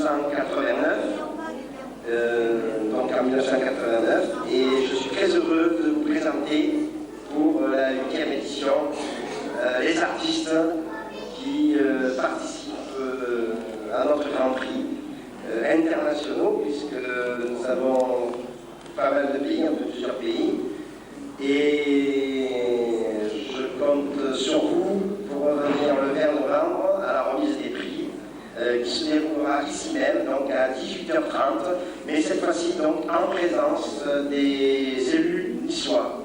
1989, donc en 1989, et je suis très heureux de vous présenter pour la 8e édition les artistes qui participent à notre Grand Prix internationaux, puisque nous avons pas mal de pays, un peu plusieurs pays, et je compte sur vous pour revenir le 20 novembre à la remise des prix qui se déroulera ici même, donc à 18h30, mais cette fois-ci donc en présence des élus niçois.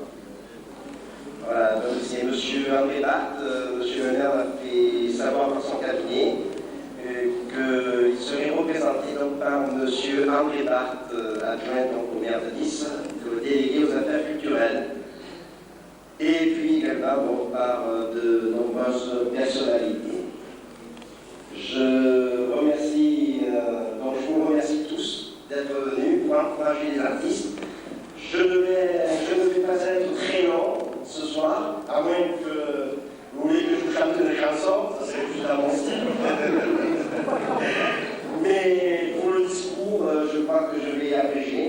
Voilà, donc c'est M. André Barthes, M. le maire m'a fait savoir par son cabinet qu'il serait représenté donc par M. André Barthes, adjoint donc au maire de Nice, délégué aux affaires culturelles. Et puis également bon, par de nombreuses personnalités. Je vous remercie tous d'être venus pour encourager les artistes. Je ne vais pas être très long ce soir, à moins que vous voulez que je vous chante une chanson, ça serait plus dans mon style. Mais pour le discours, je crois que je vais abréger.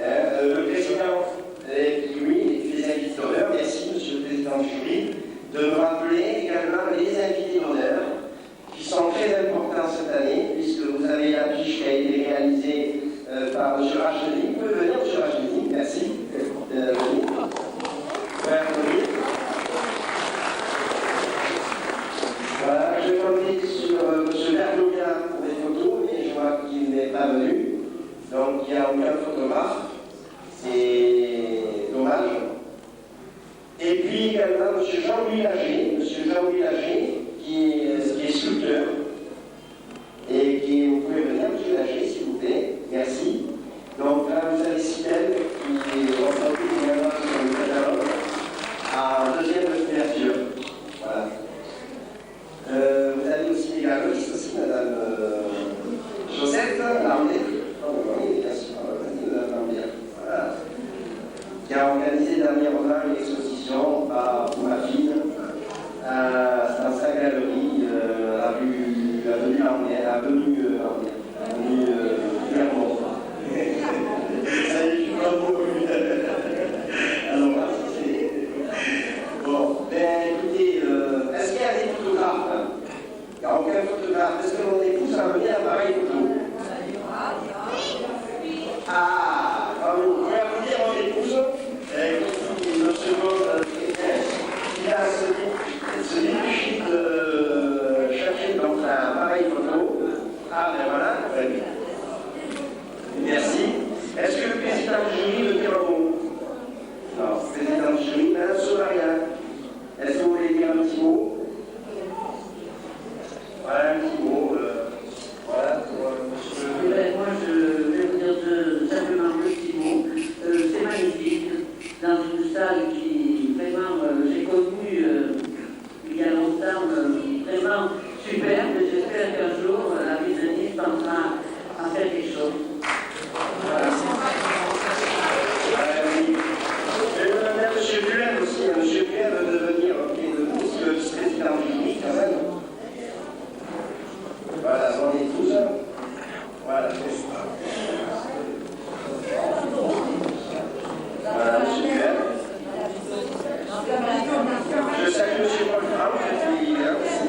Le président, oui, les invités d'honneur, merci Monsieur le Président du jury, de me rappeler également les invités d'honneur qui sont très importants cette année, puisque vous avez l'affiche qui a été réalisée par M. Racheli. Vous pouvez venir, M. Racheli, merci. Voilà, je vais compter sur M. Bergolia pour les photos, mais je vois qu'il n'est pas venu. Donc il n'y a aucun photographe. C'est dommage. Et puis également M. Jean-Louis Lager, qui est sculpteur. Et qui, vous pouvez venir, M. Lager, s'il vous plaît. Merci. Donc là, vous avez Cybèle qui est représentée également sur le catalogue en deuxième couverture. Voilà. Vous avez aussi des galeristes aussi, Madame Josette Lambert. Oui, bien sûr, Madame Lambert. Voilà. Qui a organisé dernièrement une exposition par ma fille dans sa galerie, avenue Lambert, avenue Clermont. Ça y est, je suis pas beau. Alors, bon, ben écoutez, est-ce qu'il y a des photographes? Il n'y a aucun photographe. Est-ce que mon épouse a amené l'appareil photo? Ah, vous pouvez applaudir mon épouse, qui me seconde il a ce défi de chercher donc l'appareil photo. Ah, ben voilà, très bien. Merci. Est-ce que le président du jury veut dire un mot? Non, président du jury, Madame Solaria. Est-ce que vous voulez dire un petit mot? Voilà, un petit mot. Voilà, pour monsieur. Moi, je vais vous dire simplement deux petits mots. C'est magnifique, dans une salle qui, vraiment, j'ai connue il y a longtemps, vraiment superbe. J'espère qu'un jour, la ville de Nice pensera à faire quelque chose. Voilà. Je vais demander à M. Buel aussi, à M. Buel de venir au pied de vous, c'est le vice-président du jury quand même. Voilà, mon épouse. Voilà, voilà, M. Buel. Je salue M. Paul Franck, qui est là aussi.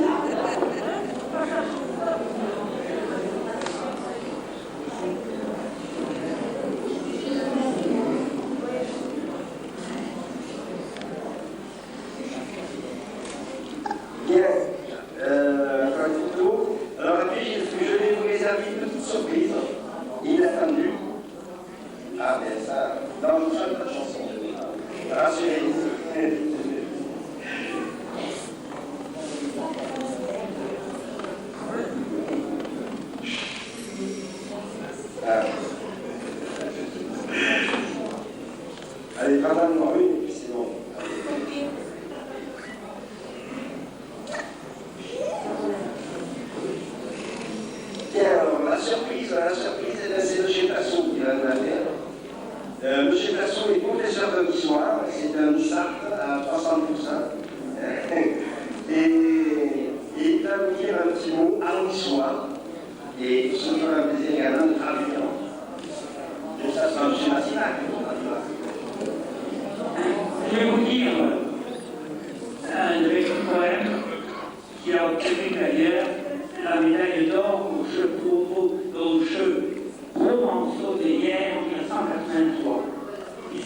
Bien, encore une photo. Alors après, je vais vous réserver une petite surprise, inattendue. Ah ben ça, dans une seule chanson. Rassurez-vous. Allez, pardonne-moi une, et puis c'est bon. Bien, alors, la surprise, c'est M. Tassot qui va nous la faire. M. Tassot est professeur de l'histoire, c'est un Sartre à 300%. Et il va nous dire un petit mot en histoire. Et ce sera un plaisir.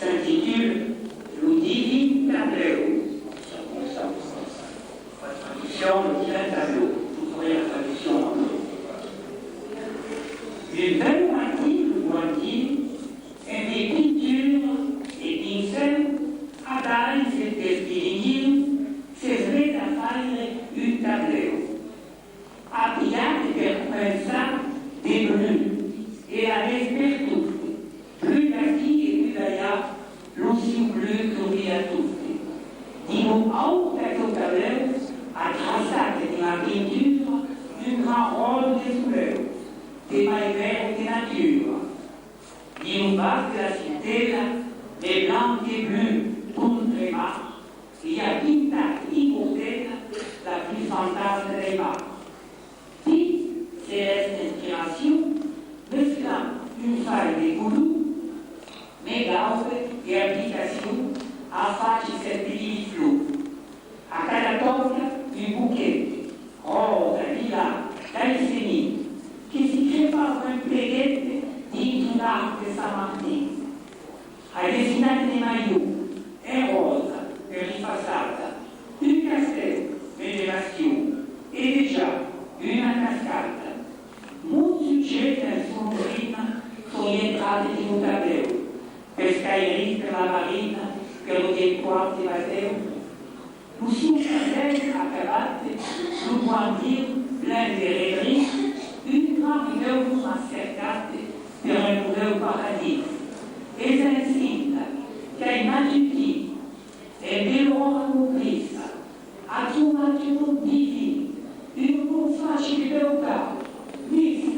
s'intitule Le Divin Tableau. La traduction, le divin tableau. Vous ferez la traduction en anglais. Une belle moitié è di pittura e pincel ad anche del divinio si svede a fare un tableau. Appuyate per pensare des bleus et la respect tutti, plus daqui et plus d'ailleurs, l'uscio bleu che a tutti. Dico auch per il tableau a traçate nella pittura un grand rôle des couleurs, des mailles de nature. Dico base della cittella, les blancs et bleus, tout les marques, il y a pintati in botella la plus fantasme des marques. Puis, céleste inspiration, mesclant une faille de couleurs, mais gauve et application a face certi flou. A cada tocca un bouquet, rosa, lila, d'alcénie, che si prepara un pleguette di un'arte Samartino. A dessinare dei maillot, è rosa, è ripassata, un castello, veneration, e déjà una cascata. Molti suggetti nel suo prima sono rientrati in un tableau, pescatori per la marina, per lo tempo di Matteo. Nous sommes à Cabate, nous pouvons dire plein de rêveries, une grande œuvre cercate per un nouveau paradis. Et ainsi, che immagini e dell'ora compresa, a tuo natura divino, une non facile leopardo, vista.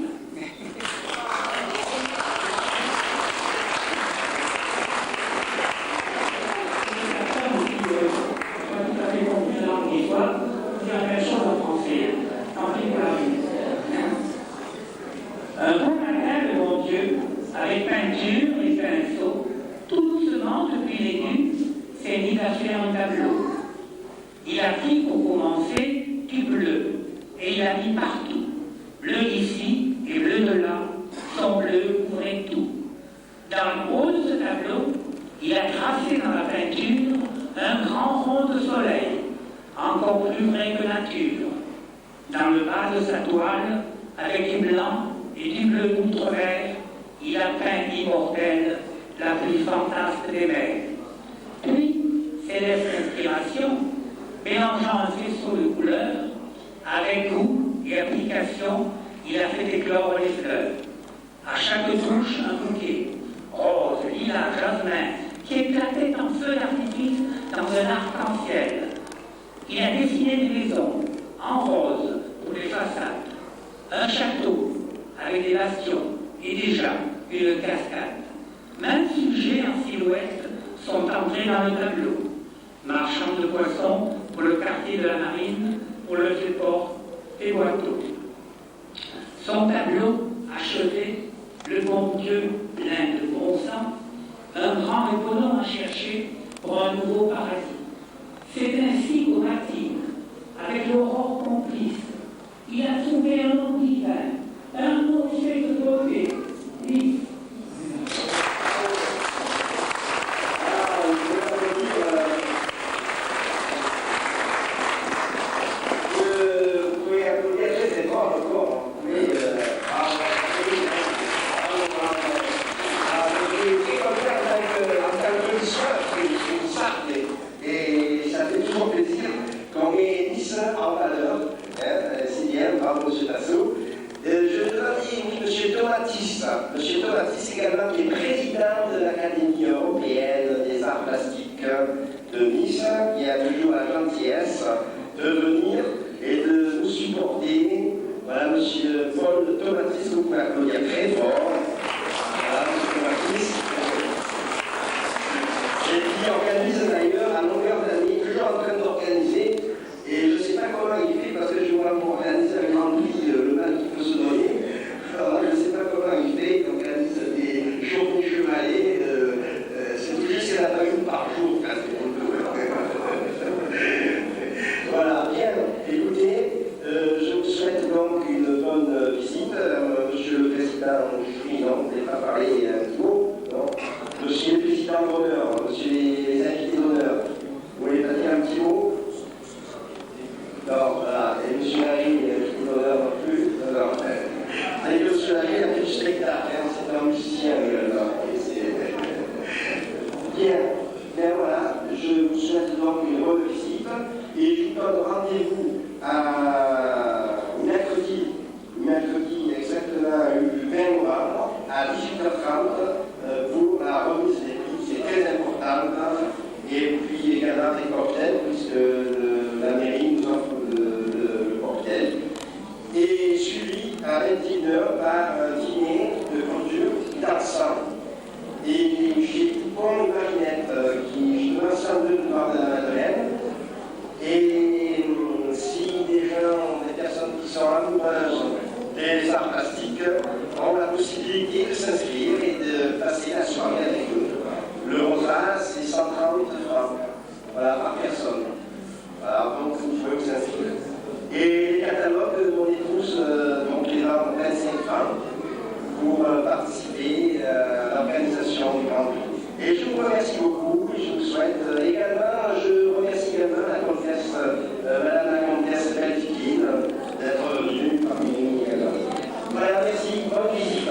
Un bon matin, le bon Dieu, avec peinture et pinceau, tout doucement depuis les nues, s'est mis à faire un tableau. Il a pris pour commencer du bleu, et il a mis partout. Bleu d'ici et bleu de là, son bleu couvrait tout. Dans le haut de ce tableau, il a tracé dans la peinture un grand rond de soleil, encore plus vrai que nature. Dans le bas de sa toile, avec du blanc et du bleu outre-mer, il a peint immortelle la plus fantasque des mers. Puis, céleste inspiration, mélangeant un faisceau de couleurs, avec goût et application, il a fait éclore les fleurs. À chaque touche, un bouquet, rose, lilas, jasmin, qui éclatait en feu d'artifice dans un arc-en-ciel. Il a dessiné des maisons, en rose, pour les façades, un château avec des bastions et déjà une cascade. Maints sujets en silhouette sont entrés dans le tableau. Marchand de poissons pour le quartier de la marine, pour le vieux-port et Boiteau. Son tableau achevé, le bon Dieu plein de bon sang, un grand éponant à chercher pour un nouveau paradis. C'est ainsi qu'au matin, avec l'aurore complice, il a trouvé un nom divin, un nom fait de beauté, dit. Monsieur Tomatis également, qui est président de l'Académie européenne des arts plastiques de Nice, qui a toujours la gentillesse de venir et de nous supporter. Voilà, monsieur Paul Tomatis, vous pouvez applaudir très fort. Voilà, monsieur Tomatis. Et qui organise d'ailleurs à longueur d'année, toujours en train d'organiser. Et je ne sais pas comment il fait, parce que je vois pour organiser un grand prix, le mal qu'il peut se donner. Alors, je ne sais pas comment il fait, il organise des journées chevalées, c'est tout juste qu'il n'y en a pas une par jour. Voilà, bien, écoutez, je vous souhaite donc une bonne visite. Monsieur le Président, je vous prie, non, vous n'avez pas parlé un petit mot, non. Monsieur le Président d'honneur guitare, hein, c'est un musicien. Bien, bien voilà, je vous souhaite donc une bonne visite et je vous donne rendez-vous à mercredi exactement le 20 novembre à 18h30 pour la remise des prix, c'est très important. Et puis également des cocktails, puisque la mairie nous offre le cocktail. Et suivi à 21h par un dîner de culture dansant. Et j'ai Dupont et Marinette qui jouent ensemble de Nord de la Madeleine. Et si des gens, des personnes qui sont amoureuses des arts plastiques ont la possibilité de s'inscrire et de passer la soirée avec eux. Le repas, c'est 130 francs, voilà, par personne. Voilà, donc vous pouvez vous inscrire. Et les catalogues de mon épouse, donc les vend 25 francs pour participer à l'organisation du Grand Prix. Et je vous remercie beaucoup et je vous souhaite également, je remercie également la comtesse, Madame la comtesse Belfikine d'être venue parmi nous également. Voilà, merci, bonne visite.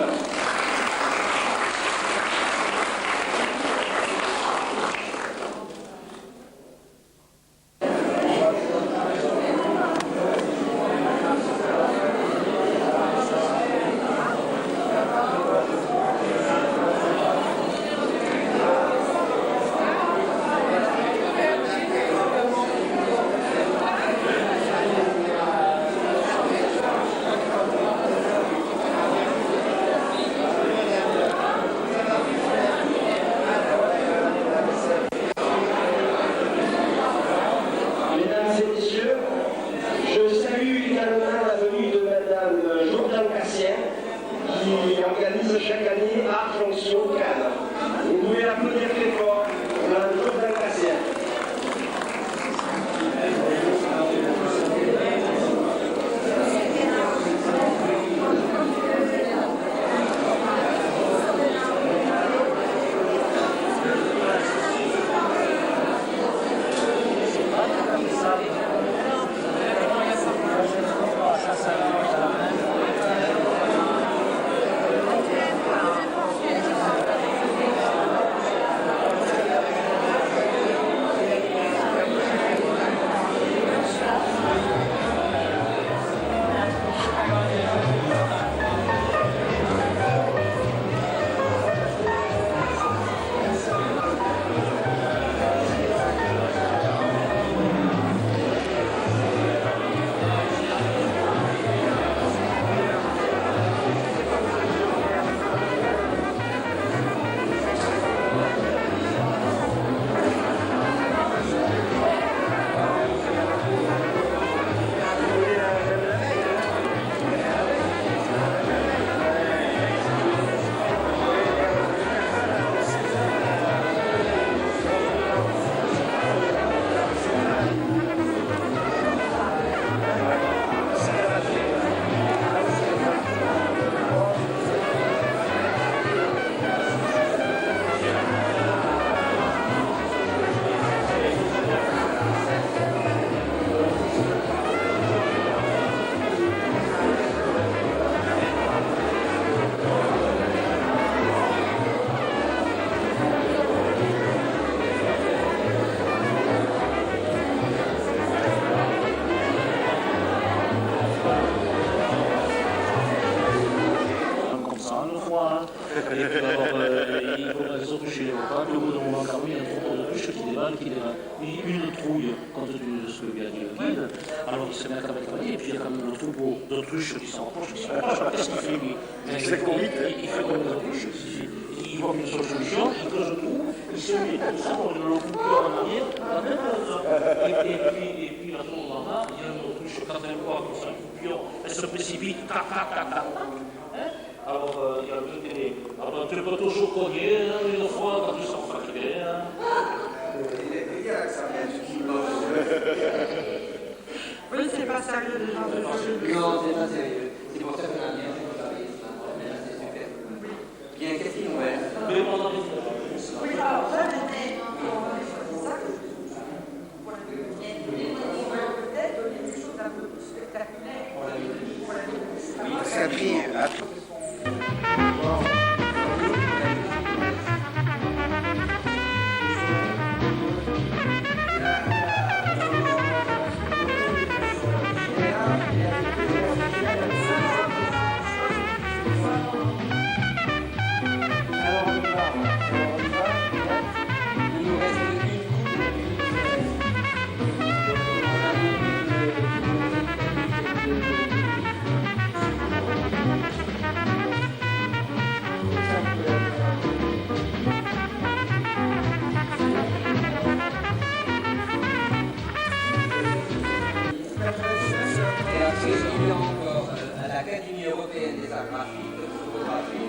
Alors il se met à travailler, et puis il y a quand même un troupeau d'autruches qui s'en approchent. Qu'est-ce qu'il fait lui? Il fait comme les autruches. Il voit une seule solution, il creuse un trou, il se met comme ça, on le coupe en arrière, la même chose. Et puis à ce moment-là, il y a une autruche, quand elle voit comme ça, un coupion, elle se précipite, tac, tac, tac, tac. Alors il y a le télé. Alors tu peux toujours cogner, une fois quand tu sors fatigué. Oui, c'est pas sérieux de genre de jeu. Non, c'est pas sérieux. C'est pour ça qu'on a bien fait de parler ce matin. C'est super. Bien, qu'est-ce qu'il nous reste? Oui, alors ça, c'est ça que je dis. On va peut-être donner des choses un peu plus spectaculaires pour la vie. Oui, l'Académie européenne des arts graphiques de photographie.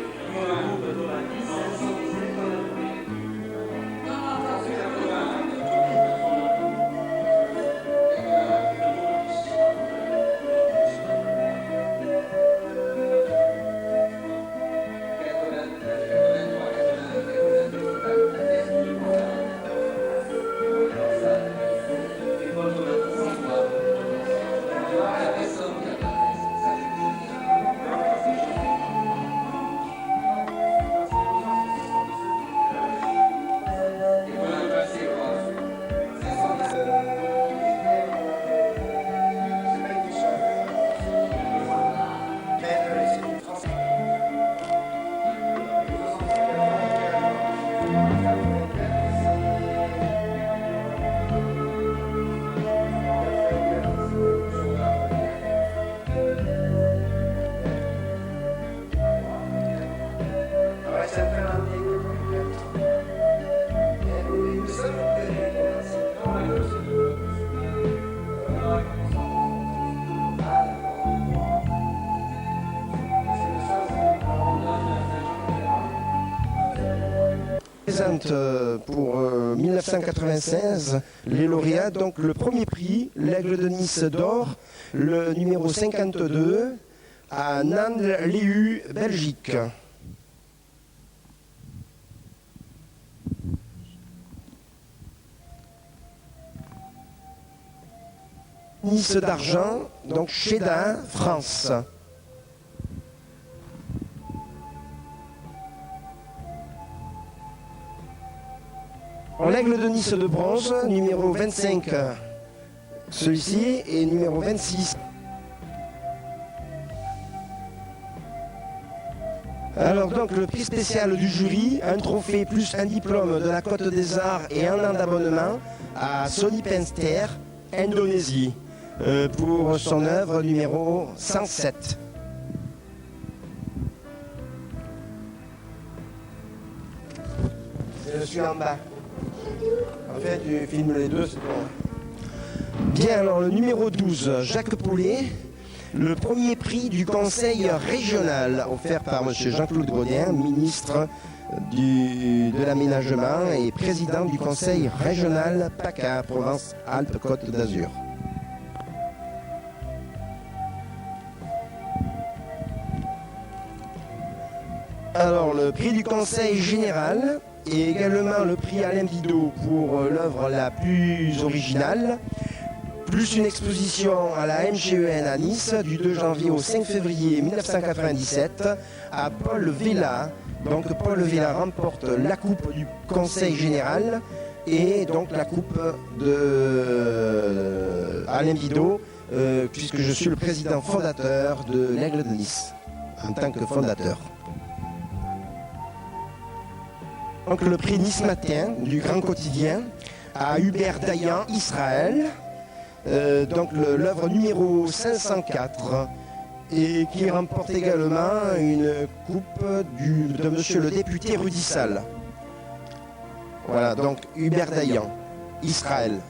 Présente pour 1996 les lauréats, donc le premier prix, l'Aigle de Nice d'or, le numéro 52 à Nand-Léhu, Belgique. Nice d'argent, donc Chédin, France. L'Aigle de Nice de bronze, numéro 25, celui-ci, et numéro 26. Alors donc le prix spécial du jury, un trophée plus un diplôme de la Côte des Arts et un an d'abonnement à Sony Penster, Indonésie, pour son œuvre numéro 107. Je suis en bas. En fait, tu filmes les deux, c'est bon. Bien, alors le numéro 12, Jacques Paulet, le premier prix du conseil régional, offert par M. Jean-Claude Gaudin, ministre de l'aménagement et président du conseil régional PACA, Provence-Alpes-Côte d'Azur. Alors, le prix du conseil général, et également le prix Alain Didot pour l'œuvre la plus originale, plus une exposition à la MGEN à Nice du 2 janvier au 5 février 1997 à Paul Vella. Donc Paul Vella remporte la coupe du Conseil général et donc la coupe de Alain Didot, puisque je suis le président fondateur de l'Aigle de Nice, en tant que fondateur. Donc le prix Nice Matin du Grand Quotidien à Hubert Dayan, Israël, donc l'œuvre numéro 504, et qui remporte également une coupe de monsieur le député Rudy Sall. Voilà, donc Hubert Dayan, Israël.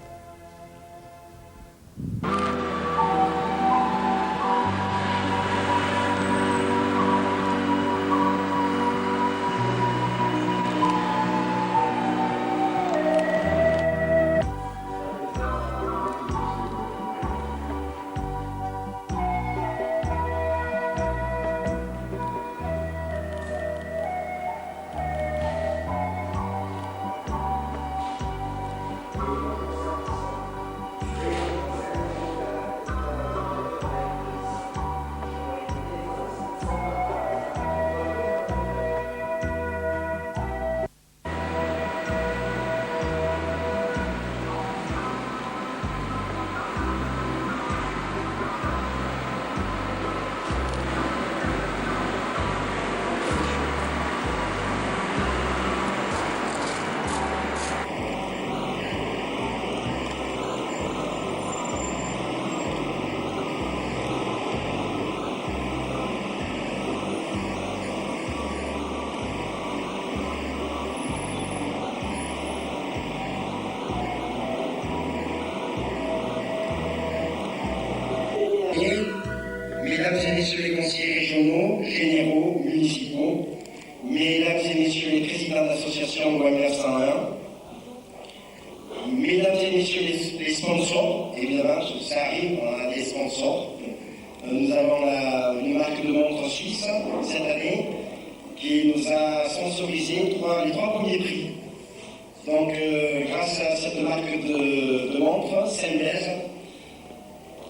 généraux municipaux, mesdames et messieurs les présidents d'associations loi 1901, mesdames et messieurs les sponsors, évidemment, ça arrive, on a des sponsors. Nous avons une marque de montre suisse cette année qui nous a sponsorisé les trois premiers prix. Donc, grâce à cette marque de montre, Saint-Blaise,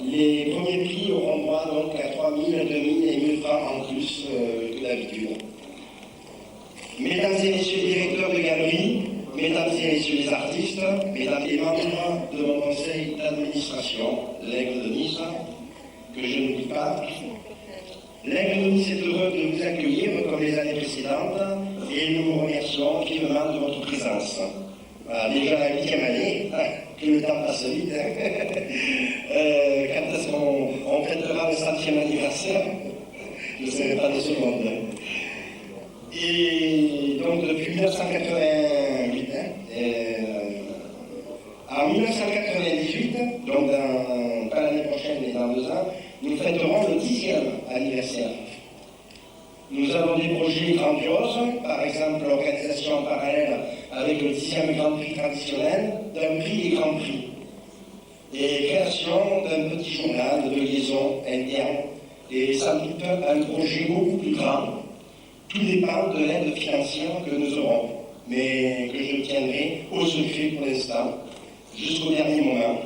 les premiers prix auront droit donc à 3 000, 2 000 et 1 000 francs en plus que d'habitude. Mesdames et messieurs les directeurs de galerie, mesdames et messieurs les artistes, mesdames et membres de mon conseil d'administration, l'Aigle de Nice, que je n'oublie pas. L'Aigle de Nice est heureux de vous accueillir comme les années précédentes et nous vous remercions vivement de votre présence. Voilà, déjà la 8e année, que le temps passe vite. Quand est-ce qu'on fêtera le 100e anniversaire? Je ne serai pas de seconde. Et donc depuis 1988, en 1998, donc pas l'année prochaine mais dans 2 ans, nous fêterons le 10e anniversaire. Nous avons des projets grandioses, par exemple l'organisation en parallèle avec le 10e Grand Prix traditionnel, d'un prix et Grand Prix. Et création d'un petit journal de liaison interne et sans doute un projet beaucoup plus grand. Tout dépend de l'aide financière que nous aurons, mais que je tiendrai au secret pour l'instant, jusqu'au dernier moment.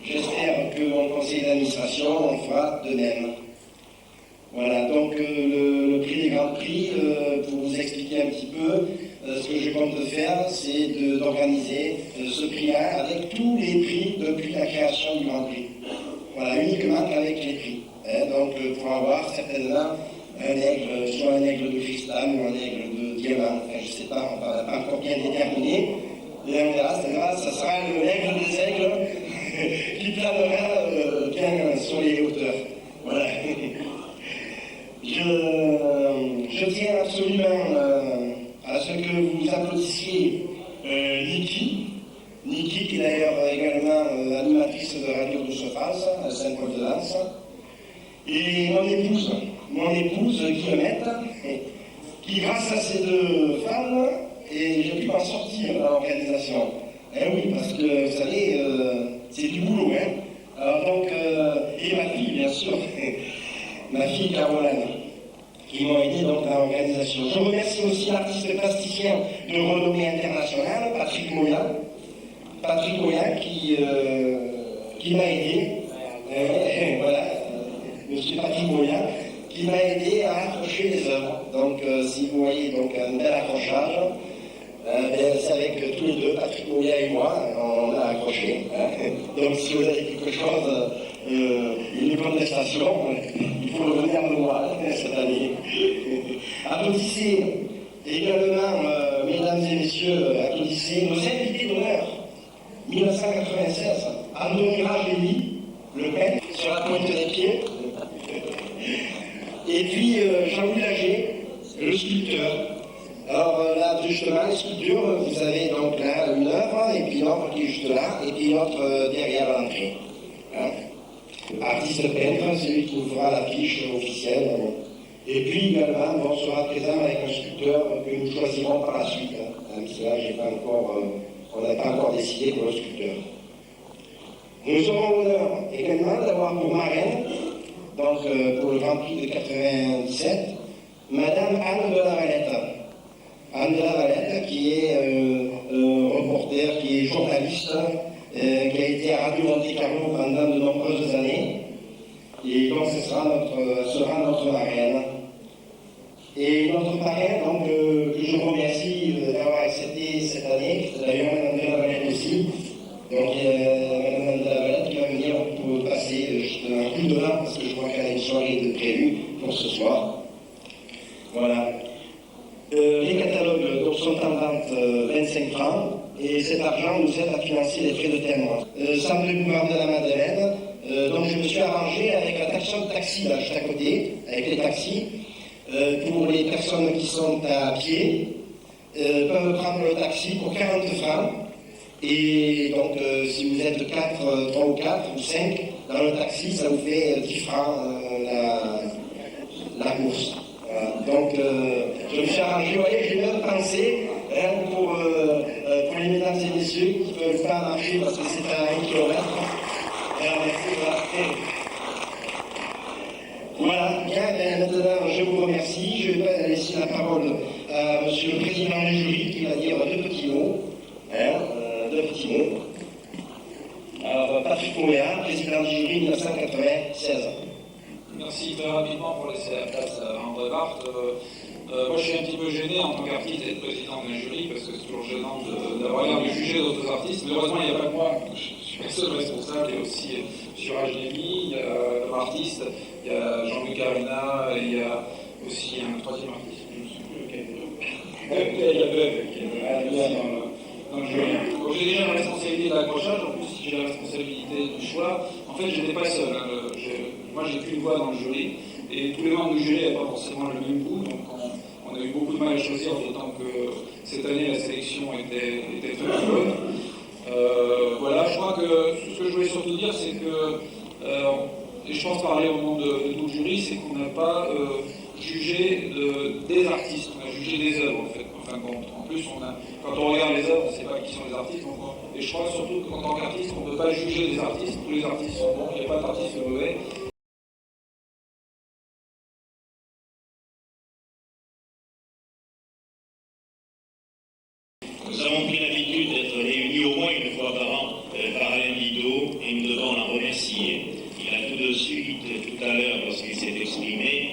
J'espère que mon conseil d'administration en fera de même. Voilà, donc le prix des Grands Prix, pour vous expliquer un petit peu, ce que je compte faire, c'est d'organiser ce prix-là avec tous les prix depuis la création du Grand Prix. Voilà, uniquement avec les prix. Donc pour avoir certainement un aigle, soit un aigle de cristal ou un aigle de diamant, enfin, je ne sais pas, on n'a pas encore bien déterminé. Et on verra, ça sera l'aigle des aigles qui planera bien sur les hauteurs. Voilà. Je tiens absolument à ce que vous applaudissiez Niki, qui est d'ailleurs également animatrice de Radio Douce France à Saint-Paul-de-Lens, et mon épouse Guillemette, qui grâce à ces 2 femmes, j'ai pu m'en sortir dans l'organisation. Oui, parce que vous savez, c'est du boulot, hein. Alors donc, et ma fille, bien sûr, ma fille Caroline, qui m'ont aidé donc dans l'organisation. Je remercie aussi l'artiste plasticien de renommée internationale, Patrick Moya, qui m'a aidé. Voilà, monsieur Patrick Moya, qui m'a aidé à accrocher les œuvres. Donc, si vous voyez donc un bel accrochage, c'est avec tous les 2, Patrick Moya et moi, on a accroché. Donc, si vous avez quelque chose, une contestation, il faut revenir me voir cette année. Applaudissez également, mesdames et messieurs, applaudissez nos invités d'honneur. 1996, Andomira Gély, le peintre, sur la pointe des pieds. Et puis Jean-Louis Lager, le sculpteur. Alors là, justement, les sculptures, vous avez donc là une œuvre, et puis une autre qui est juste là, et puis une autre derrière l'entrée. Hein? Artiste peintre, celui qui nous fera l'affiche officielle. Et puis également, on sera présent avec un sculpteur que nous choisirons par la suite. Même si là, on n'a pas encore décidé pour le sculpteur. Nous aurons l'honneur également d'avoir pour marraine, donc pour le Grand Prix de 97, Madame Anne de la Valette. Anne de la Valette, qui est reporter, qui est journaliste, qui a été à Radio Monte Carlo pendant de nombreuses années. Et donc, ce sera notre marraine. Et notre parrain, donc, que je remercie d'avoir accepté cette année, d'ailleurs Madame de la Valette aussi. Donc, Madame de la Valette qui va venir pour passer un coup de main, parce que je crois qu'elle a une soirée de prévue pour ce soir. Voilà. Les catalogues donc, sont en vente 25 francs, et cet argent nous aide à financer les frais de témoin. Centre de boulevard de la Madeleine, donc je me suis arrangé avec la station de taxi là juste à côté, avec les taxis. Pour les personnes qui sont à pied, peuvent prendre le taxi pour 40 francs. Et donc, si vous êtes 3 ou 4 ou 5 dans le taxi, ça vous fait 10 francs la course. Voilà. Donc, je me suis arrangé, vous voyez, j'ai même pensé pour les mesdames et messieurs qui ne peuvent pas marcher parce que c'est à 1 km. Voilà, bien, maintenant je vous remercie. Je vais laisser la parole à monsieur le président du jury qui va dire deux petits mots. Alors, Patrick Mouillard, président du jury 1996. Merci. Très rapidement pour laisser la place à André Barthes. Moi, je suis un petit peu gêné en tant qu'artiste d'être président d'un jury parce que c'est toujours gênant d'avoir l'air de juger d'autres artistes. Mais heureusement, il n'y a pas que moi. Je suis pas le seul responsable. Il y a aussi M. Rajnemi, il y a l'artiste, il y a Jean-Luc Arena, et il y a aussi un troisième artiste. Je ne sais plus lequel. Il y a Bev qui est aussi dans le jury. Donc, j'ai déjà la responsabilité de l'accrochage. En plus, j'ai la responsabilité du choix. En fait, je n'étais pas seul. Moi, j'ai qu'une voix dans le jury. Et tous les membres du jury n'avaient pas forcément le même goût. Donc, on a eu beaucoup de mal à choisir, d'autant que cette année, la sélection était très bonne. Voilà, je crois que ce que je voulais surtout dire, c'est que, et je pense parler au nom de tout le jury, c'est qu'on n'a pas jugé des artistes, on a jugé des œuvres, en fait, en fin de compte. En plus, quand on regarde les œuvres, on ne sait pas qui sont les artistes. Et je crois surtout qu'en tant qu'artiste, on ne peut pas juger des artistes. Tous les artistes sont bons, il n'y a pas d'artistes mauvais. Nous avons pris l'habitude d'être réunis au moins une fois par an par Alain Guido et nous devons l'en remercier. Il a tout de suite, tout à l'heure, lorsqu'il s'est exprimé,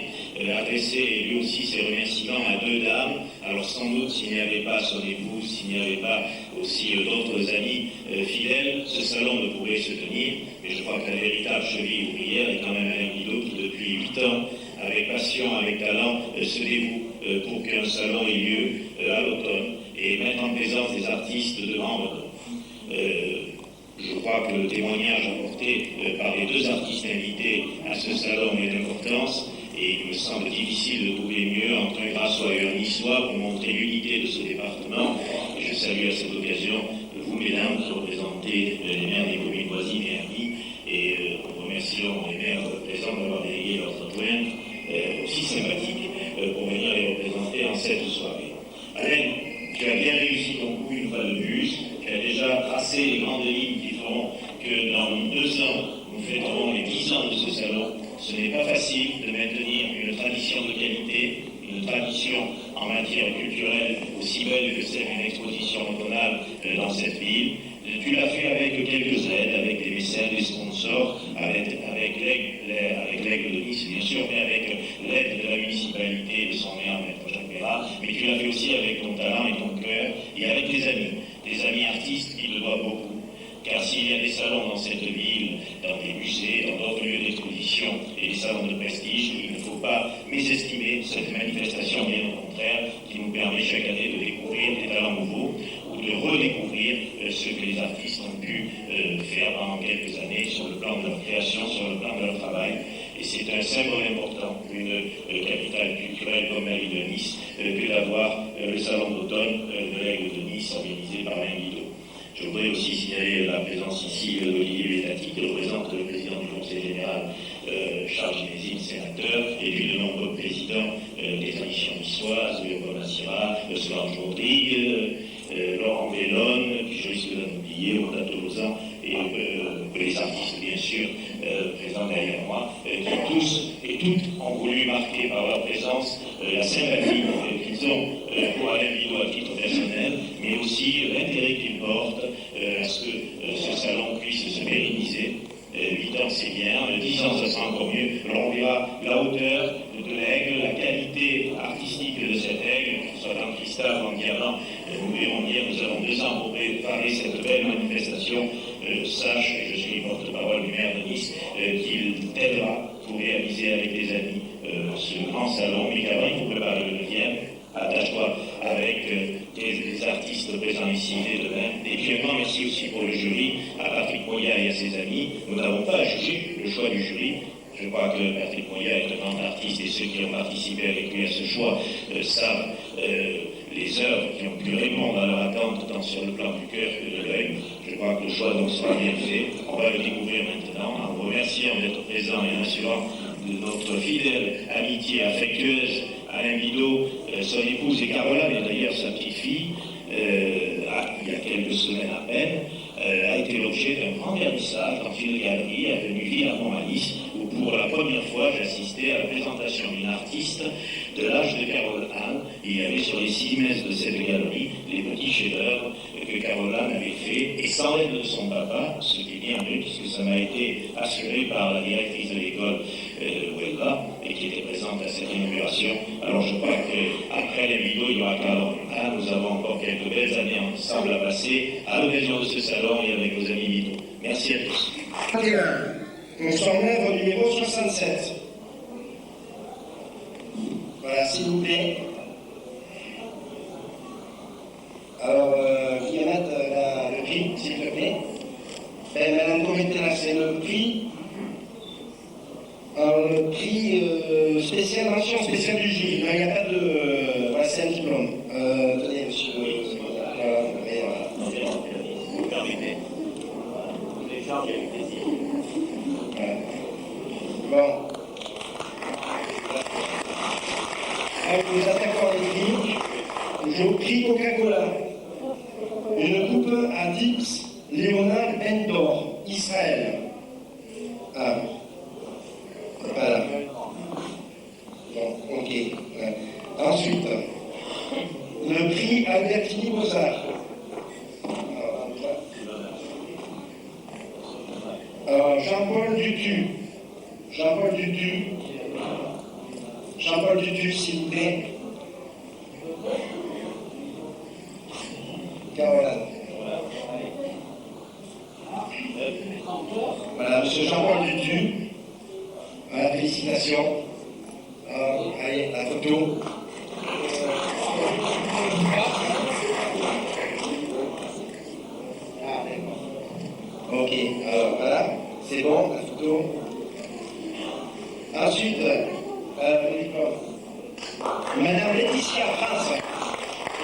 adressé lui aussi ses remerciements à deux dames. Alors sans doute, s'il n'y avait pas son épouse, s'il n'y avait pas aussi d'autres amis fidèles, ce salon ne pourrait se tenir. Mais je crois que la véritable cheville ouvrière est quand même Alain Guido qui, depuis 8 ans, avec passion, avec talent, se dévoue pour qu'un salon ait lieu à l'automne et mettre en présence des artistes de membres. Je crois que le témoignage apporté par les deux artistes invités à ce salon est d'importance et il me semble difficile de trouver mieux entre un Grassois et un Niçois pour montrer l'unité de ce département. Et je salue à cette occasion vous, mesdames, qui représentez les maires des communes voisines et amis, et nous remercions les maires présents d'avoir délégué leur adjointe aussi sympathique pour venir les représenter en cette soirée. Alain, tu as bien réussi ton coup une fois de plus, tu as déjà tracé les grandes lignes qui feront que dans 2 ans, nous fêterons les 10 ans de ce salon. Ce n'est pas facile de maintenir une tradition de qualité, une tradition en matière culturelle aussi belle que celle d'une exposition automnale dans cette ville. Tu l'as fait avec quelques aides, avec des mécènes, des sponsors, avec l'Aigle de Nice, bien sûr, mais avec l'aide de la municipalité et de son maire, Maître Jacques Perrat. Mais tu l'as fait aussi avec ton talent et ton cœur, et avec des amis artistes qui te doivent beaucoup. Car s'il y a des salons dans cette ville, dans des musées, dans d'autres lieux d'exposition et des salons de prestige, il ne faut pas mésestimer cette manifestation, bien au contraire, qui nous permet chaque année de découvrir des talents nouveaux ou de redécouvrir ce que les artistes ont pu faire pendant quelques années sur le plan de leur création, sur le plan de leur travail. Et c'est un symbole important d'une capitale culturelle comme la ville de Nice que d'avoir le salon d'automne de l'Aigle de Nice organisé par Alain Guido. Je voudrais aussi signaler la présence ici d'Olivier Bétati, qui représente le président du Conseil général, Charles Génésil, sénateur, et puis de nombreux présidents des traditions niçoises, Léopold Massira, Solange Rodrigue, Laurent Bellone, puis je risque d'en oublier, Wanda Tolosan, et les artistes, bien sûr, présents derrière moi, qui tous et toutes ont voulu marquer par leur présence la sympathie qu'ils ont pour Alain Guido à titre personnel, mais aussi l'intérêt qu'ils portent à ce que ce salon puisse se pérenniser. 8 ans, c'est bien, 10 ans, ça sera encore mieux. Alors on verra la hauteur de l'aigle, la qualité artistique de cet aigle, que ce soit en cristal ou en diamant. Nous verrons bien, nous avons 2 ans pour préparer cette belle manifestation. Sache, et je suis porte-parole du maire de Nice, qu'il t'aidera pour réaliser avec des amis ce grand salon, mais qu'avant il faut préparer le 9e. Attache-toi avec des artistes présents ici dès demain. Et puis un grand merci aussi pour le jury, à Patrick Moya et à ses amis. Nous n'avons pas jugé le choix du jury. Je crois que Patrick Moya est un grand artiste et ceux qui ont participé avec lui à ce choix savent les œuvres qui ont pu répondre à leur attente tant sur le plan du cœur que de l'œil. Je crois que le choix donc sera bien fait. On va le découvrir maintenant en vous remerciant d'être présent et en assurant de notre fidèle amitié affectueuse, Alain Bidot, son épouse et Carola, mais d'ailleurs sa petite fille, il y a quelques semaines à peine, a été l'objet d'un grand vernissage dans une galerie avenue Villa-Montmalice, où pour la première fois j'assistais à la présentation d'une artiste de l'âge de Carole Anne. Il y avait sur les 6 messes de cette galerie les petits chefs-d'œuvre que Carole Anne avait fait, et sans l'aide de son papa, ce qui est bien mieux, puisque ça m'a été assuré par la directrice de l'école où elle va, et qui était présente à cette inauguration. Alors je crois qu'après les vidéos, il y aura Carole Anne. Nous avons encore quelques belles années ensemble à passer à l'occasion de ce salon et avec nos amis Bidot. Merci à tous. 31. Nous sommes œuvre numéro 67. Voilà, s'il vous plaît. Alors, qui va mettre le prix, s'il te plaît? Madame Cometella, c'est le prix. Alors, le prix spécial, mention spéciale du jury. Non, il n'y a pas de. Voilà, c'est un diplôme. Tenez, monsieur. Vous permettez. Les charges avec plaisir. Voilà. Bon. Alors, nous attaquons les prix. Je prie Coca-Cola. Une coupe à Dix Léonard Bendor, Israël. Ah. Voilà. Bon, ok. Ensuite, le prix Albertini Beaux-Arts. Alors, Jean-Paul Dutu. Jean-Paul Dutu. Jean-Paul Dutu, s'il vous plaît. Caroline. Voilà, monsieur Jean-Paul Dutu. Voilà, félicitations. Allez, la photo. Ok, alors voilà, c'est bon, la photo. Ensuite, Madame Laetitia France.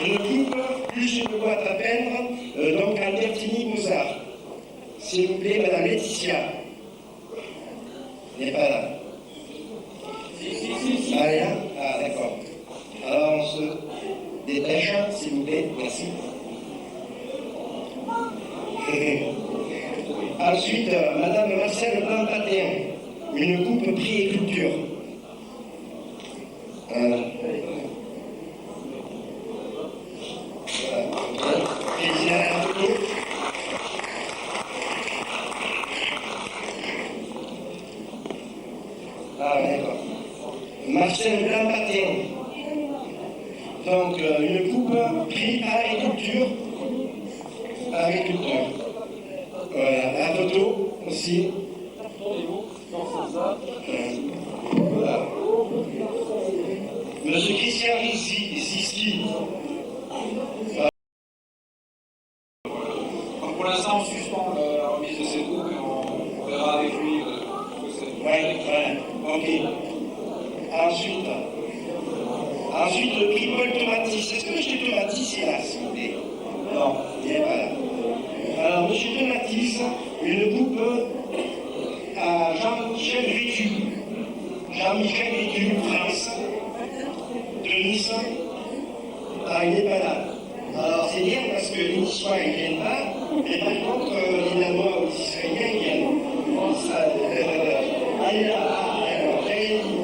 Une coupe plus une boîte à peindre, donc Albertini Beaux-Arts. S'il vous plaît, Madame Laetitia. Elle n'est pas là. Ah, là? Ah, d'accord. Alors, on se dépêche, s'il vous plaît. Merci. Ensuite, Madame Marcel Plantatin. Une coupe prix et culture. Ah, d'accord. Marcel Blampatin. Donc, une coupe prix agriculture. Agriculture. Voilà, la photo aussi. Voilà. Monsieur Christian Ziski. Pour l'instant, on suspend la remise de ces coupes et on verra avec lui ce que c'est. Oui, voilà, ok. Ensuite, le prix Paul Tomatis. Est-ce que M. Tomatis est là, s'il vous plaît? Non, il n'est pas là. Alors, M. Tomatis, une coupe à Jean-Michel Vécu. Jean-Michel Vécu, France. De Nice. Ah, il n'est pas là. Alors, c'est bien parce que les Niçois, ils ne viennent pas, mais par contre, les Danois ou les Israéliens, ils viennent. Allez là, alors, j'ai dit.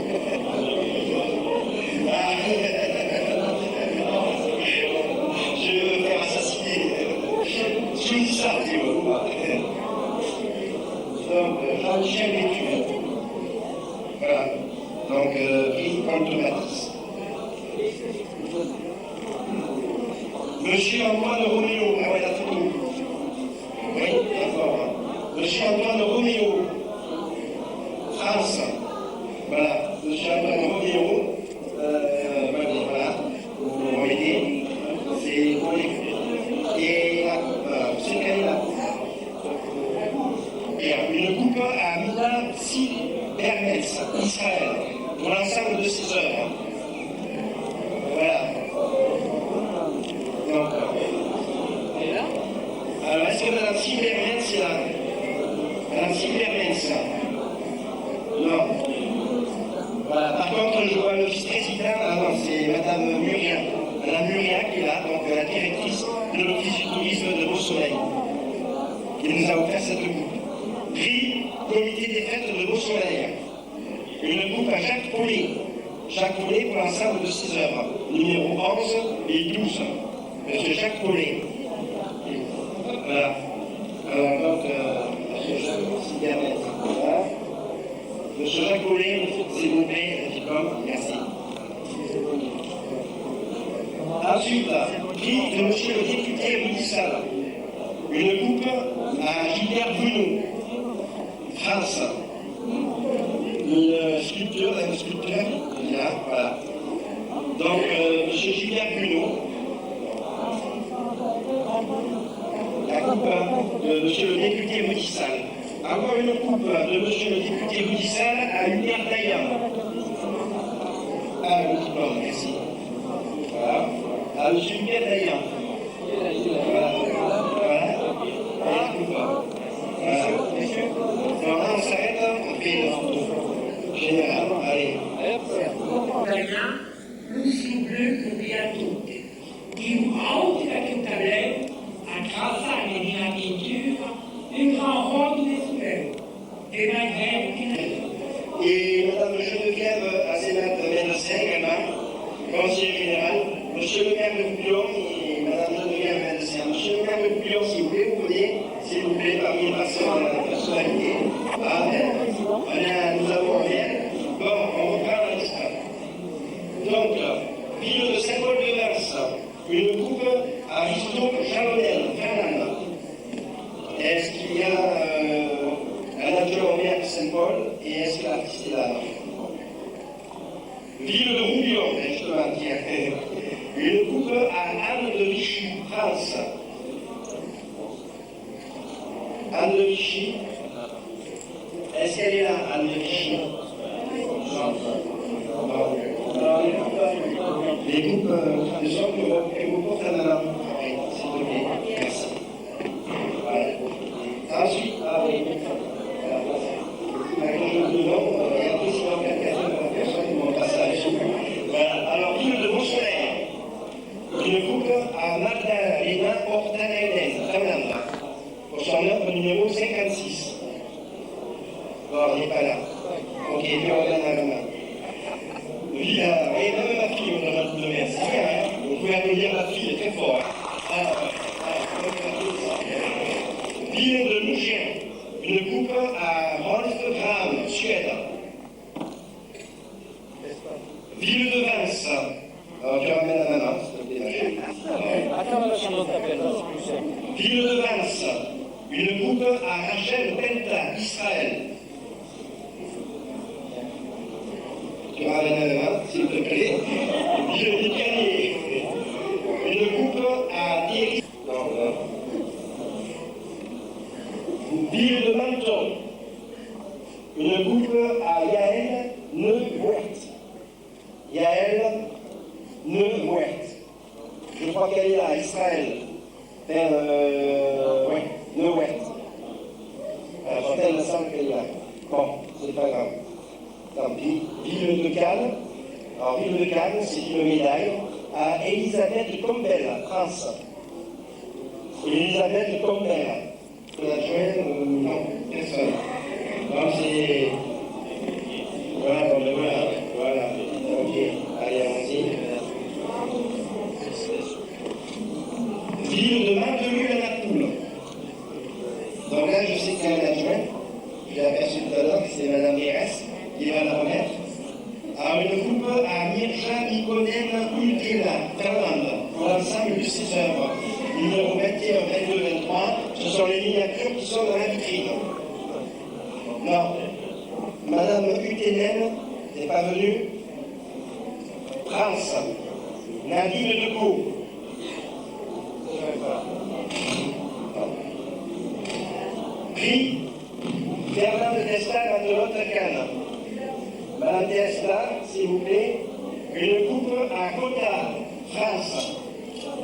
Je vais me faire assassiner. Je dis ça, tu vois. Donc, Jean-Michel Vécu. Voilà. Donc, prix Paul Tomatis. Monsieur Antoine Roméo. Ah ouais, la photo. Oui, d'accord. Monsieur Antoine Roméo. France. Voilà. Monsieur Antoine Roméo. Voilà. Vous remettez. C'est pour les. Et la coupe. C'est quelle est la coupe? Une coupe à Mila Si Hermès, Israël, pour l'ensemble de ses œuvres. Voilà. Donc, alors, est-ce que Mme Silbermens est là? Mme Silbermens? Non. Madame Murien. Madame Murien qui est là, donc la directrice de l'Office du tourisme de Beau-Soleil, qui nous a offert cette coupe. Prix Comité des fêtes de Beau-Soleil. Une coupe à Jacques Paulet. Jacques Paulet pour l'ensemble de ses œuvres. Numéro 11 et 12. Monsieur Jacques Paulet. Voilà. Donc, voilà. Monsieur Jacques Paulet, s'il vous plaît, le diplôme. Merci. Ensuite, prix de monsieur le député Rudissal. Une coupe à Gilbert Bruno, France. Une sculpture, là, voilà. Donc, monsieur Gilbert Bruno. La coupe de monsieur le député Rudissal. Encore une coupe de monsieur le député Rudissal à Hubert Dayan. Ah, le diplôme, merci. Voilà. À monsieur Hubert Dayan. Voilà. Voilà. Et la coupe. Voilà. Alors là, on s'arrête, on fait une photo. Général, allez. Lucy Bleu für tutti. Die Augen der Tablet a traçar in una pintura un grand rôle d'esprit. Et Madame Geneviève Azénat médecin également, conseiller général, Monsieur le maire de Bouillon et Madame Geneviève médecin. Monsieur le maire de Bouillon, s'il vous plaît, vous venez, s'il vous plaît, parmi les personnalités. Nous avons un maire. Bon, on reprend la liste. Donc, ville de Saint-Paul-de-Vence, une coupe à Risto Jalonnel, Fernande. Est-ce qu'il y a un adjoint au maire de Saint-Paul et est-ce que l'artiste est là? Ville de Roubion, justement, tiens. Une coupe à Anne de Vichy, France. Anne de Vichy. Est-ce qu'elle est là, Anne de Vichy? Les coupes de son que vous portez à la main. S'il vous plaît. Merci. Voilà. Ensuite, voilà. Alors, ville de Beau-Soleil. Une coupe à Magdalena Horta-Hélène, Finlande, pour son œuvre numéro 56. Bon, on n'est pas là. Ok, puis on donne à la main. Oui, et même ma fille, on a un coup de merci. Hein. Vous pouvez applaudir ma fille, elle est très forte. Ville de Mougien, une coupe à Rolfgram, Suède. Ville de Vence. Alors tu ramènes la maman, s'il te plaît, ma chérie. Attends, là, si on t'appelle, là, c'est plus simple. Ville de Vence, une coupe à Rachel Penta, Israël. Tu ramènes la main, s'il te plaît. Ville de Canier, une coupe à Thierry. Ville de Menton, une coupe à Yael Neuwert. Yael Neuwert. Je crois qu'elle est là, à Israël. Oui, Neuwert. Alors, elle me semble qu'elle est là. Bon, c'est pas grave. Tant pis. Ville de Cannes. Alors, Ville de Cannes, c'est une médaille à Elisabeth Combel, France. Elisabeth Combel. L'adjoint, non, personne. Donc, c'est. Voilà, bon, ben voilà. Voilà. Ok, allez, allons-y. Ville de Mantelue-la-Napoule. Donc là, je sais qu'il y a un adjoint. Je l'ai aperçu tout à l'heure, c'est Mme Guérès qui va la remettre. Alors, une coupe à Mirja Ikonen Ultila, Finlande, pour l'ensemble de ses œuvres. Numéro 21, 22, 23, ce sont les miniatures qui sont dans la vitrine. Non. Madame Utenen n'est pas venue. France. Nadine Decaux. Prix Fernand de Testa, Matelote Cannes. Madame Testa, s'il vous plaît, une coupe à Cotard, France,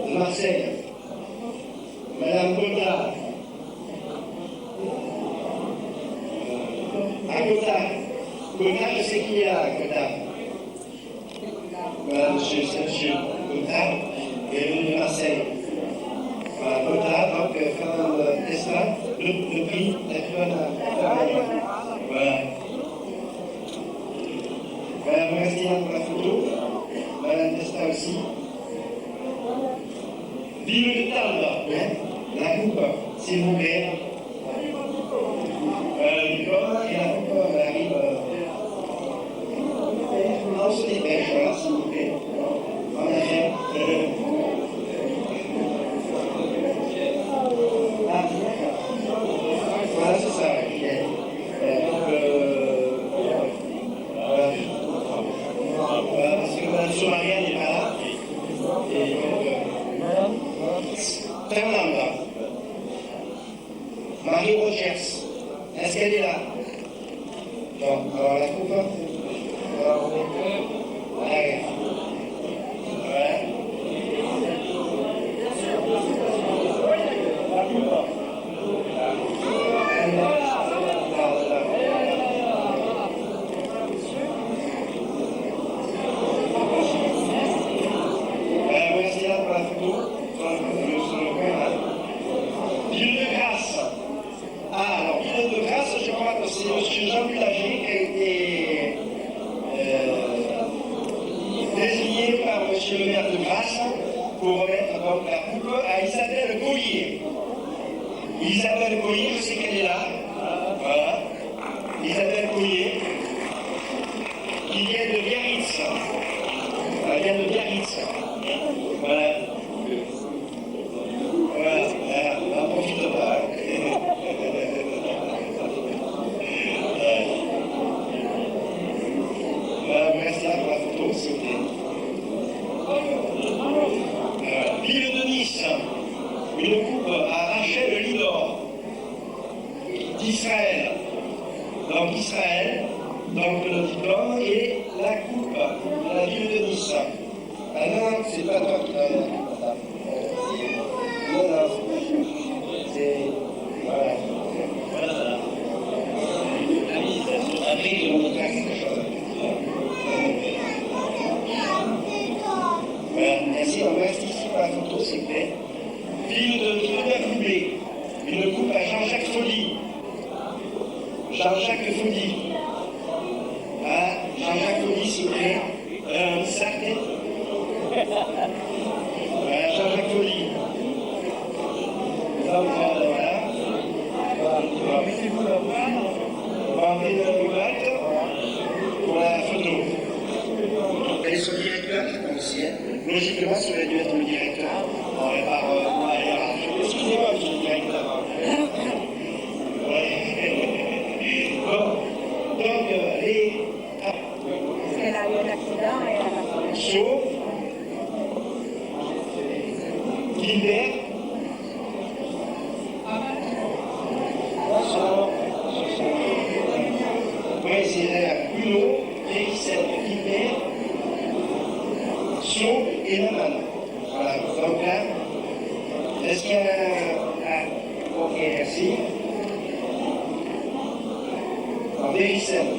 de Marseille. Madame Cotard. À Cotard. Cotard, je sais qui est là, à Cotard. Voilà. c'est monsieur Cotta, qui est venu de Marseille. Voilà, Cotta, donc, Fernand Testa, le prix, voilà. Madame Castina pour la photo, Madame Testa aussi. Vive le Tarbes, hein, la coupe, s'il vous plaît. Le diplôme et la coupe arrive. Non, c'est des pêches, voilà, s'il vous plaît. En effet. Ah, voilà, c'est ça, Juliette. Voilà, parce que Mme Somaria n'est pas là. Et donc, Fernanda, Marie Rogers, est-ce qu'elle est là? Non, alors la coupe. Allez. Voilà. La coupe. Voici là pour la photo. Sur le coin là. Ville de Grasse. Ah, alors, Ville de Grasse, je crois que c'est M. Jean Bulager qui a été désigné par M. le maire de Grasse pour remettre donc la coupe à Isabelle Collier. Isabelle Collier, je sais qu'elle est là. Voilà. Isabelle Collier, qui vient de Biarritz. Elle vient de Biarritz. Voilà. Voilà, on n'en profite pas. Voilà, merci là pour la photo, s'il vous plaît. Ville de Nice, une coupe à Rachel Lidor, d'Israël. Donc Israël, donc le diplôme et la coupe de la ville de Nice. Ah non, c'est pas toi qui l'as. Non, non, c'est. Voilà. Voilà. Après, je vais vous montrer quelque chose. Voilà, merci. On reste ici pour la photo, s'il vous plaît. Ville de Claude-Coublé, une coupe à Jean-Jacques Folly. Jean-Jacques Folly. Ah, Jean-Jacques Folly, s'il vous plaît. Sarté. Voilà, Jean-Jacques Folly. Donc, voilà. On va enlever le boîte pour la photo. Elle est sur le directeur, je pense aussi. Logiquement, ça aurait dû être le directeur. Par la RH. Excusez-moi, monsieur le directeur. Bon, donc, les. Elle a eu un accident et elle a pas Sauf. Gilbert. Oui, c'est Bruno, Hérissette, Gilbert, Saut et Naman. Voilà, donc là, est-ce qu'il y a un. Ok, merci. En Hérissette.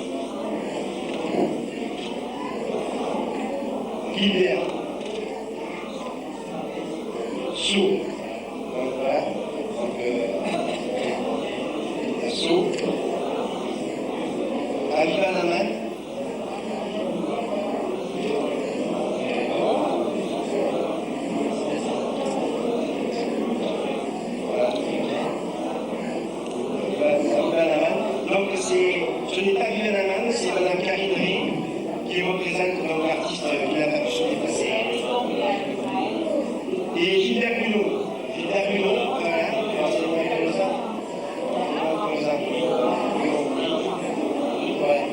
Gilbert. Saut. Donc voilà. Donc, Saut. Aviva Naman. Voilà. Donc ce n'est pas Aviva Naman, c'est Mme Karine Ré qui représente donc l'artiste qui n'a pas pu se déplacer. Et Gilbert Bruno. Gilbert Bruno, voilà. Alors c'est comme ça. Comme ça. Voilà.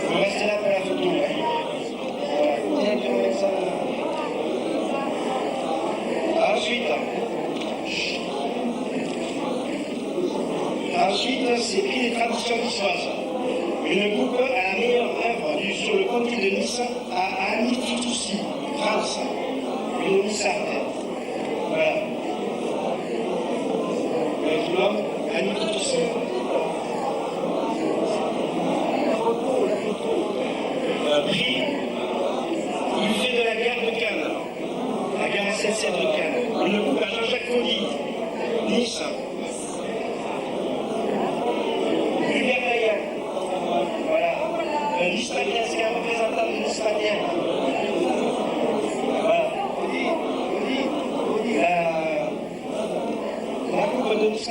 Vous restez là pour la photo. Hein. Voilà. Tiens, tu remets ça là. Ensuite, c'est prix des traditions niçoises. Une coupe à la meilleure œuvre sur le comté de Nice à Annie Fitoussi, France. Une Nissarde. Voilà. Le diplôme, Annie Fitoussi. Prix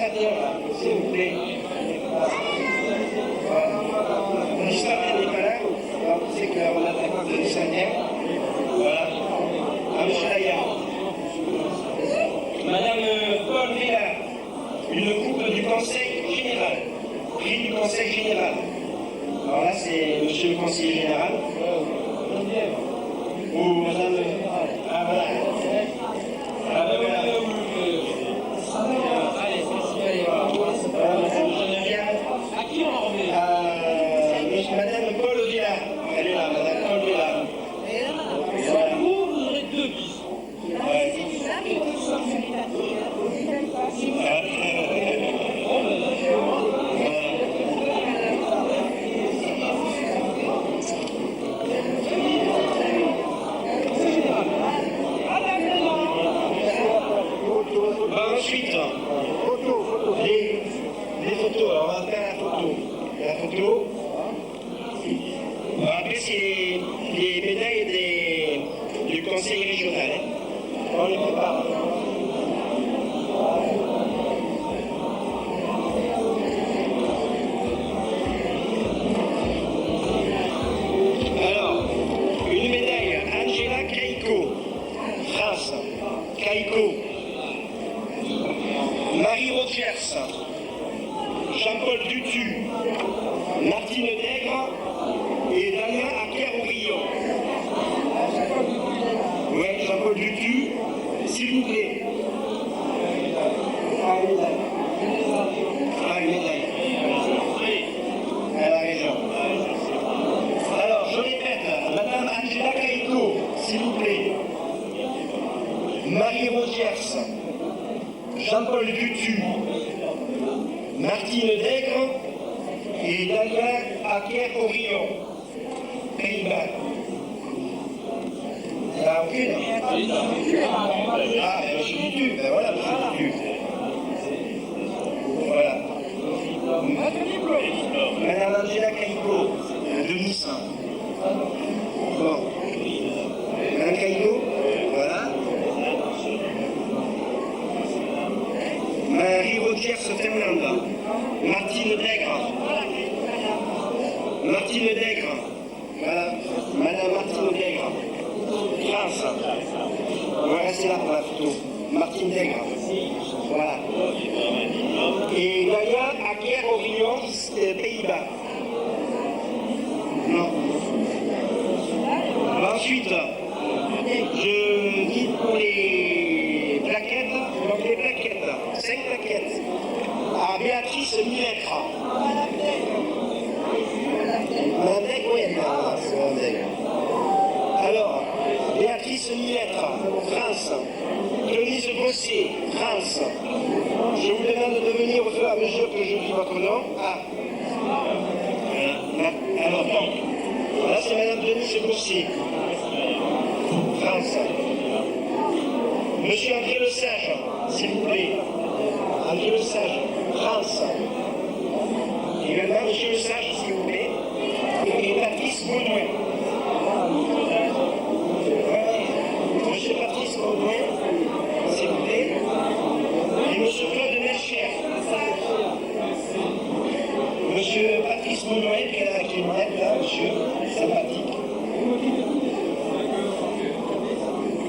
administrateur, s'il vous plaît. L'administrateur n'est pas là. Alors, c'est qu'on a de l'administrateur. Voilà. À M. Layard. Madame Paul Vella, une coupe du Conseil général. Prix du Conseil général. Alors là, c'est monsieur le conseiller général. Ou madame. Ah, voilà. Ah, ben voilà. Allez, madame Geneviève. À qui on remet madame Paul Vella. Elle est là, madame Paul Vella. Voilà. Vous aurez 2 bis. Ouais. Ensuite, les photos. Alors, on va faire la photo. La photo. Après, c'est les médailles du conseil régional. Hein. On les prépare. Alors, une médaille, Angela Caïco, France. Caïco. Marie Rogers, Jean-Paul Dutu, Martine Dègre et Damien Acker-Aubrillon. Ouais, Jean-Paul Dutu, s'il vous plaît. Ah, une médaille. À la région. Alors, je répète, Madame Angela Caïco, s'il vous plaît. Marie Rogers, Jean-Paul Dutu, Martine Dègre et Damien Acker-Aubrillon, Pays-Bas. Il n'y en a aucune. Ah, monsieur Dutu, ben voilà, monsieur Dutu. Voilà. Madame Angela Caïco, de Nice. Bon. Madame Caïco, voilà. Marie Rogers, Finlande. Martine Dègre. Martine Dègre. Voilà. Madame Martine Dègre. France. On va rester là pour la photo. Martine Dègre. Voilà. Et Damien Acker-Aubrillon, Pays-Bas. Non. Ensuite, je dis pour les plaquettes, donc les plaquettes, 5 plaquettes, à Béatrice Millettre. Madame Dègre, oui, c'est Madame Dègre. Alors, Béatrice Millettre, France. Denise Bossé, France. Je vous demande de venir au fur et à mesure que je dis votre nom. Ah. Alors, donc, là c'est Madame Denise Bossé, France. Monsieur André Lesage, s'il vous plaît. André Lesage, France. Également, Monsieur Lesage, s'il vous plaît. Et Patrice Baudouin. Monsieur Patrice Baudouin, s'il vous plaît. Et Monsieur Claude Melcher. Monsieur Patrice Baudouin, qui est là, qui est là, monsieur, sympathique.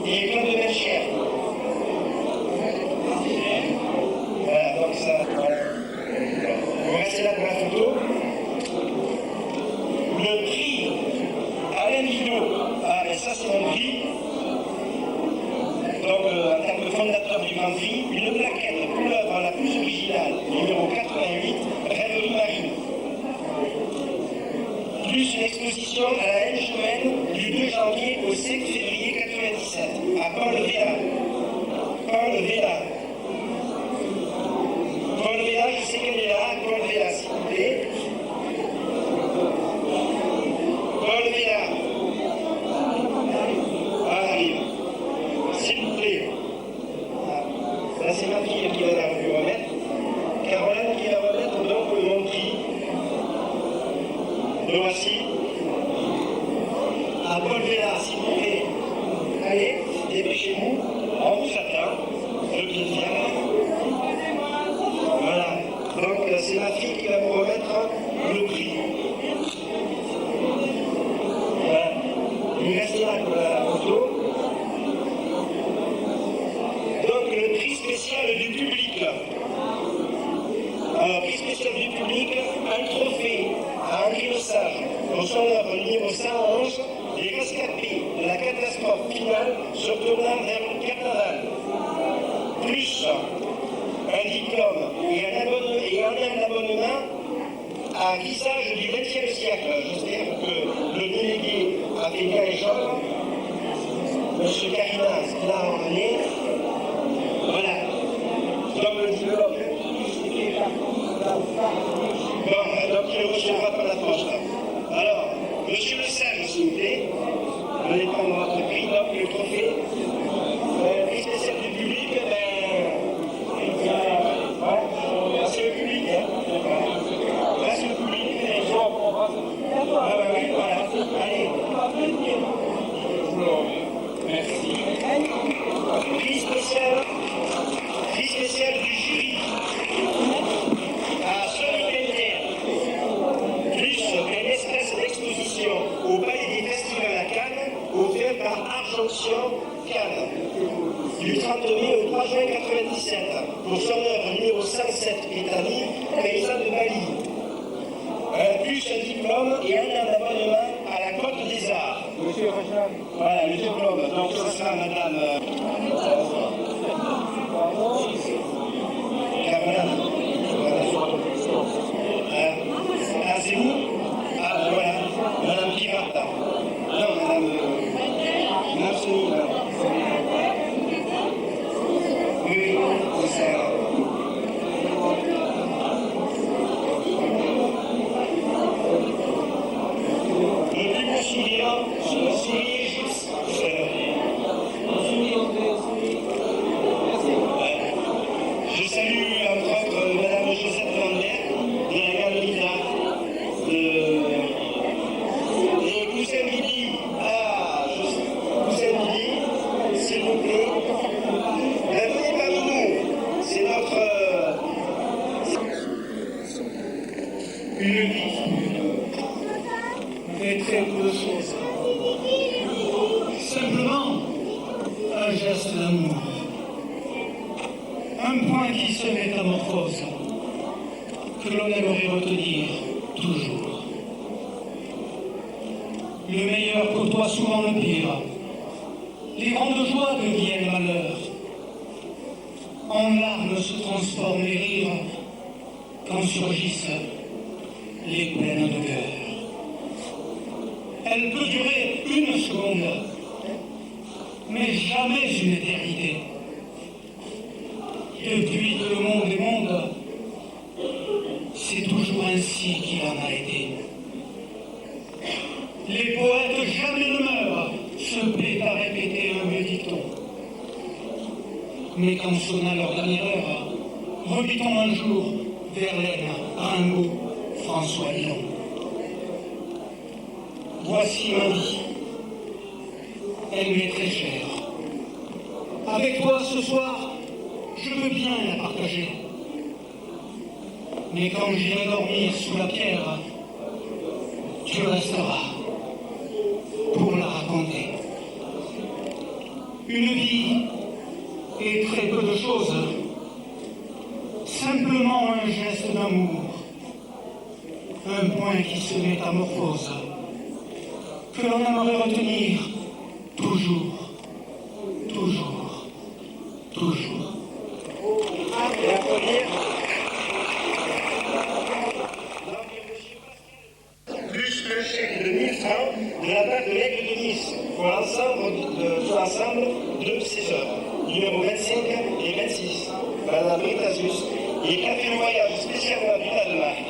Et Claude Melcher. Voilà, donc ça, voilà. Vous restez là pour la photo. Le prix Alain Didot. Ah, mais ça, c'est mon prix. Donc, en tant que fondateur du Grand Prix, une plaquette pour l'œuvre la plus originale, numéro 88, Rêverie Marine. Plus une exposition à la Haine-Joël du 2 janvier au 5 février 97, à Paul Vella. Paul Vella. Paul Vella, je sais qu'elle est là, Paul Vella, s'il vous plaît. Paul Vella. Ah, arrive. S'il vous plaît. Là, c'est ma fille qui va la lui remettre. Caroline qui va remettre donc mon prix. Le voici. À Paul Vella, s'il vous plaît. général se tournant vers le carnaval, plus un diplôme et un abonnement à l'usage du XXe siècle. J'espère que le délégué a fait bien les choses. Monsieur Carina, ce qu'il a emmené, voilà. Donc le diplôme. Bon, donc il le recevra par la poste. Alors, monsieur le sage, s'il vous plaît, venez prendre votre prix, donc le trophée. Prix spécial du public, c'est le public, hein. Là, c'est le public. Voilà. Allez. Merci. Prix spécial du jury. À Solidarité, plus un espace d'exposition au Palais des Festivals à Cannes, offert par Argentium Cannes, du 30 mai au 3 juin 1997, pour son œuvre numéro 107 Britannique, Paysan de Bali. Plus un diplôme et un abonnement à la Côte des Arts. Monsieur Régional. Voilà, le diplôme. Donc ce sera madame Caroline. Ah, c'est vous? Ah, voilà. Madame Pirata. Non, madame Souni. Oui, c'est ça. Je salue entre autres Madame Josette Lambert de la galerie d'art et Cousin Bibi. Ah, Cousin Bibi, s'il vous plaît. Venez parmi nous. C'est notre une vie et très peu de choses. Simplement un geste d'amour, un point qui se métamorphose, que l'on aimerait retenir toujours. Le meilleur côtoie souvent le pire. Les grandes joies deviennent malheur. En larmes se transforment les rires quand surgissent les peines de cœur. Elle peut durer une seconde, mais jamais une éternité. Depuis que le monde est monde, c'est toujours ainsi qu'il en a été. Les poètes jamais ne meurent, se plaît à répéter un vieux dicton. Mais quand sonna leur dernière heure, rebitons un jour Verlaine, Rimbaud, François Villon. Voici ma vie, elle m'est très chère. Avec toi ce soir, je veux bien la partager. Mais quand j'irai dormir sous la pierre, tu resteras pour la raconter. Une vie et très peu de choses, simplement un geste d'amour, un point qui se métamorphose, que l'on aimerait retenir toujours, toujours, toujours. Et applaudir. Plus un chèque de 1000 francs de la part de l'Aigle de Nice pour l'ensemble de ses œuvres, numéro 25 et 26, Madame Britasus, et qui a fait le voyage spécialement du Danemark.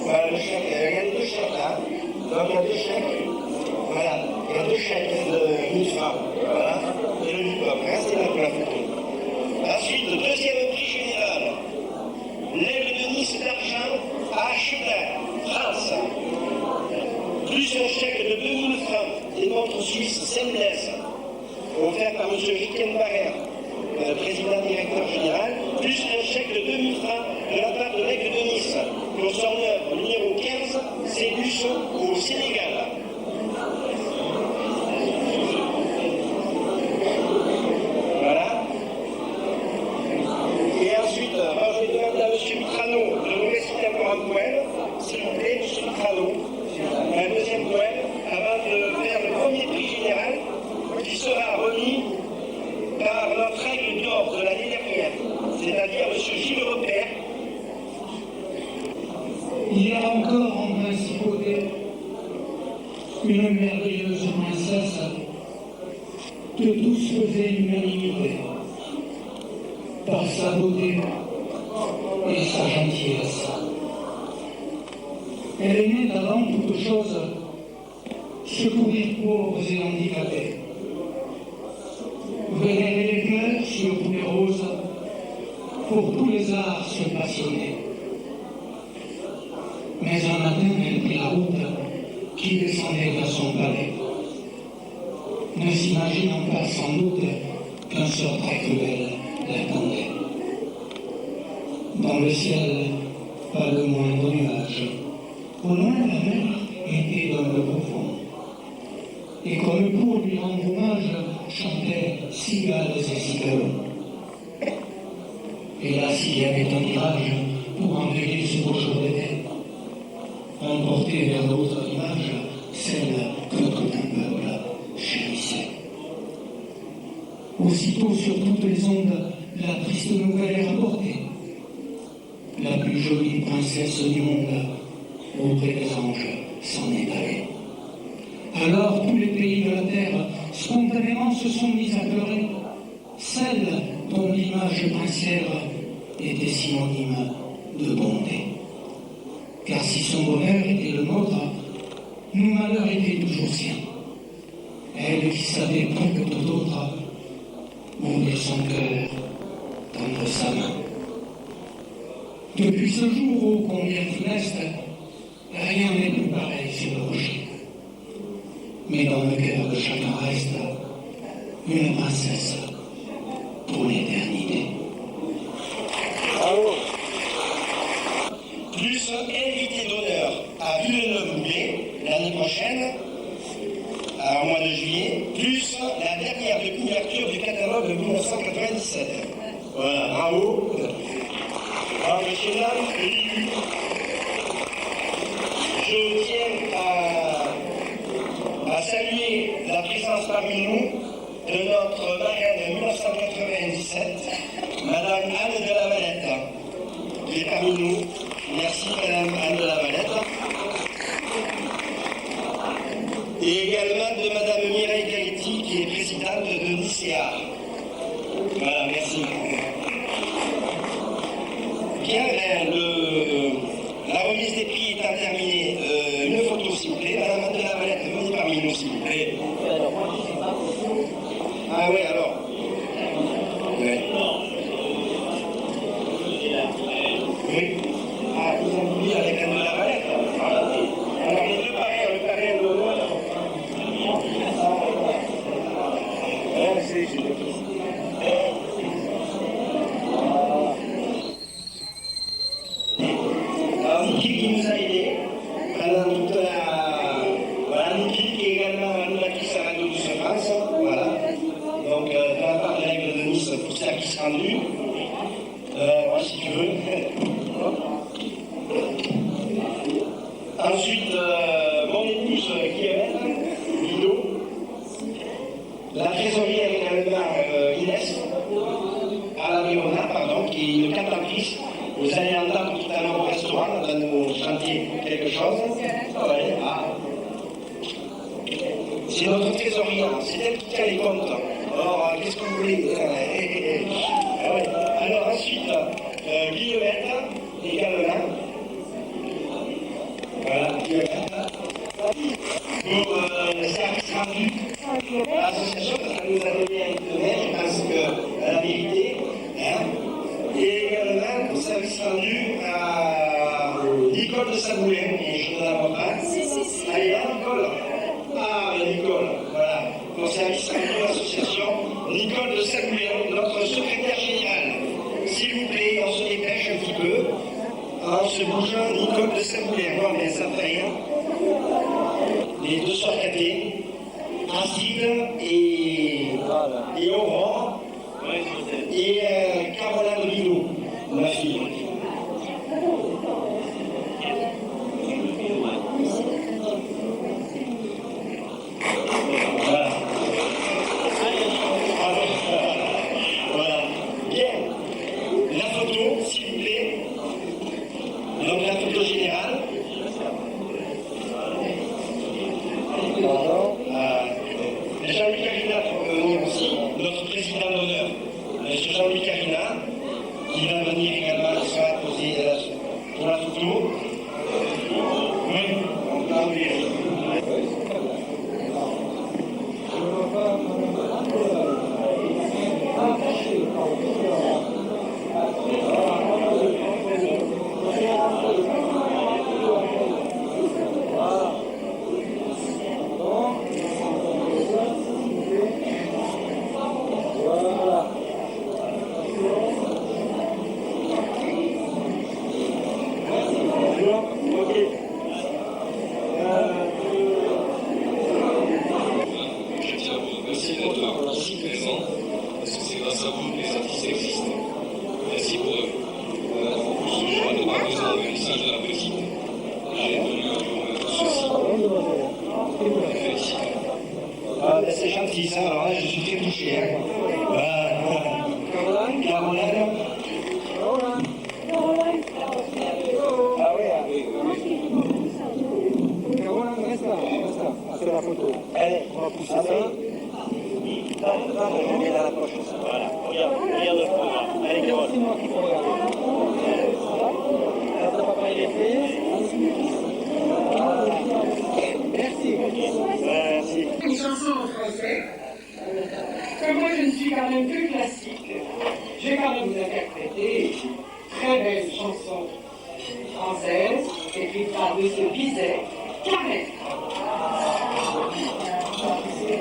Voilà le chèque, il y a les deux chèques là. Donc il y a deux chèques. Voilà, il y a deux chèques de 1000 francs. Voilà, et le diplôme. Restez là pour la photo. Ensuite, deuxième prix général. L'Aigle de Nice d'argent à Chedin, France. Plus un chèque de 2000 francs des montres suisses Semdes, offert par M. Rickenbacher, président directeur général, plus un chèque de 2000 francs de la part de l'Aigle de Nice pour son œuvre numéro 15, Cébus au Sénégal. Voilà. Et ensuite, je vais demander à M. Mitrano de nous réciter encore un poème. Il y a encore en principauté une merveilleuse princesse que tous faisaient l'unanimité par sa beauté et sa gentillesse. Elle aimait avant toute chose secourir pauvres et handicapés, vénérer les fleurs sur tous les roses, pour tous les arts se passionner. Mais un matin, elle prit la route qui descendait vers son palais, ne s'imaginant pas sans doute qu'un sort très cruel l'attendait. Dans le ciel, pas le moindre nuage. Au loin, la mer était dans le profond. Et comme pour lui rendre hommage, chantaient cigales et cigalons. Et là, s'il y avait un mirage pour enlever ce beau jour d'été, emporter vers d'autres images celle que tout un peuple chérissait. Aussitôt, sur toutes les ondes, la triste nouvelle est rapportée. La plus jolie princesse du monde, auprès des anges, s'en est allée. Alors tous les pays de la terre, spontanément, se sont mis à pleurer. Celle dont l'image princière était synonyme de bonté. Car si son bonheur était le nôtre, nos malheurs étaient toujours siens. Elle qui savait plus que tout autre ouvrir son cœur, tendre sa main. Depuis ce jour ô combien funeste, rien n'est plus pareil sur le rocher. Mais dans le cœur de chacun reste une princesse pour l'éternité. Bravo. Plus invité d'honneur à Villeneuve-Loubet l'année prochaine, au mois de juillet, plus la dernière de couverture du catalogue de 1997. Voilà, bravo. Alors, messieurs, dames, élus, je tiens à saluer la présence parmi nous de notre marraine 1997, Madame Anne de la Valette, qui est parmi nous. Merci Madame Anne de la Valette. Et également de Madame Mireille Gaëti, qui est présidente de l'ICA. Voilà, merci. Bien, la remise des prix étant terminée, une photo s'il vous plaît. Madame Anne de la Valette, venez parmi nous s'il vous plaît. Ah oui, alors. Ouais. Oui. Ah, vous avez mis avec Anne de la Valette. Alors, les deux parrains, le parrain de l'honneur. Alors, Niki qui nous a aidés pendant toute la... Voilà, Niki qui est également animatrice à Radio Douce France. Voilà. Donc, de la part de l'Aigle de Nice pour service rendu. Moi, si tu veux. Ensuite, mon épouse qui est belle, Guido. La trésorière également Inès, à la Léona, pardon, qui est une cantatrice. Vous allez entendre tout à l'heure au restaurant, elle va nous chanter quelque chose. Ouais, ah. C'est notre trésorière, c'est elle qui tient les comptes. Alors, qu'est-ce que vous voulez? Ah ouais. Alors ensuite, Guillemette, également. Voilà, Guillemette. Pour le service rendu à l'association, parce qu'elle nous a donné un coup de main, je pense qu'elle a mérité. Hein. Et également, pour le service rendu à Nicole de Saboulin, et je ne la vois pas. Allez, là, Nicole. Ah, Nicole, voilà. Pour le service rendu à l'association, Nicole de Saboulin, notre secrétaire générale. S'il vous plaît, on se dépêche un petit peu. En se bougeant, Nicole de Saboulin. Bon, mais ça fait rien. Les deux sœurs catées, Acide et Aurore, et Caroline Rino, ma fille. Voilà. Voilà. Bien. La photo, s'il vous plaît. Donc la photo générale. Ah, ben c'est gentil ça, alors là je suis très touché. Hein. Caroline. Ah oui. Caroline, reste là. C'est la photo. Allez, on va pousser ça. Je mets dans la poche. Voilà, regarde le programme. Allez, Caroline. C'est moi qui faut regarder. Le papa il est fait. Merci. Merci. Une chanson en français. Comme moi, je ne suis quand même que classique. J'ai quand même vous interpréter une très belle chanson française écrite par M. Bizet, Carré. C'est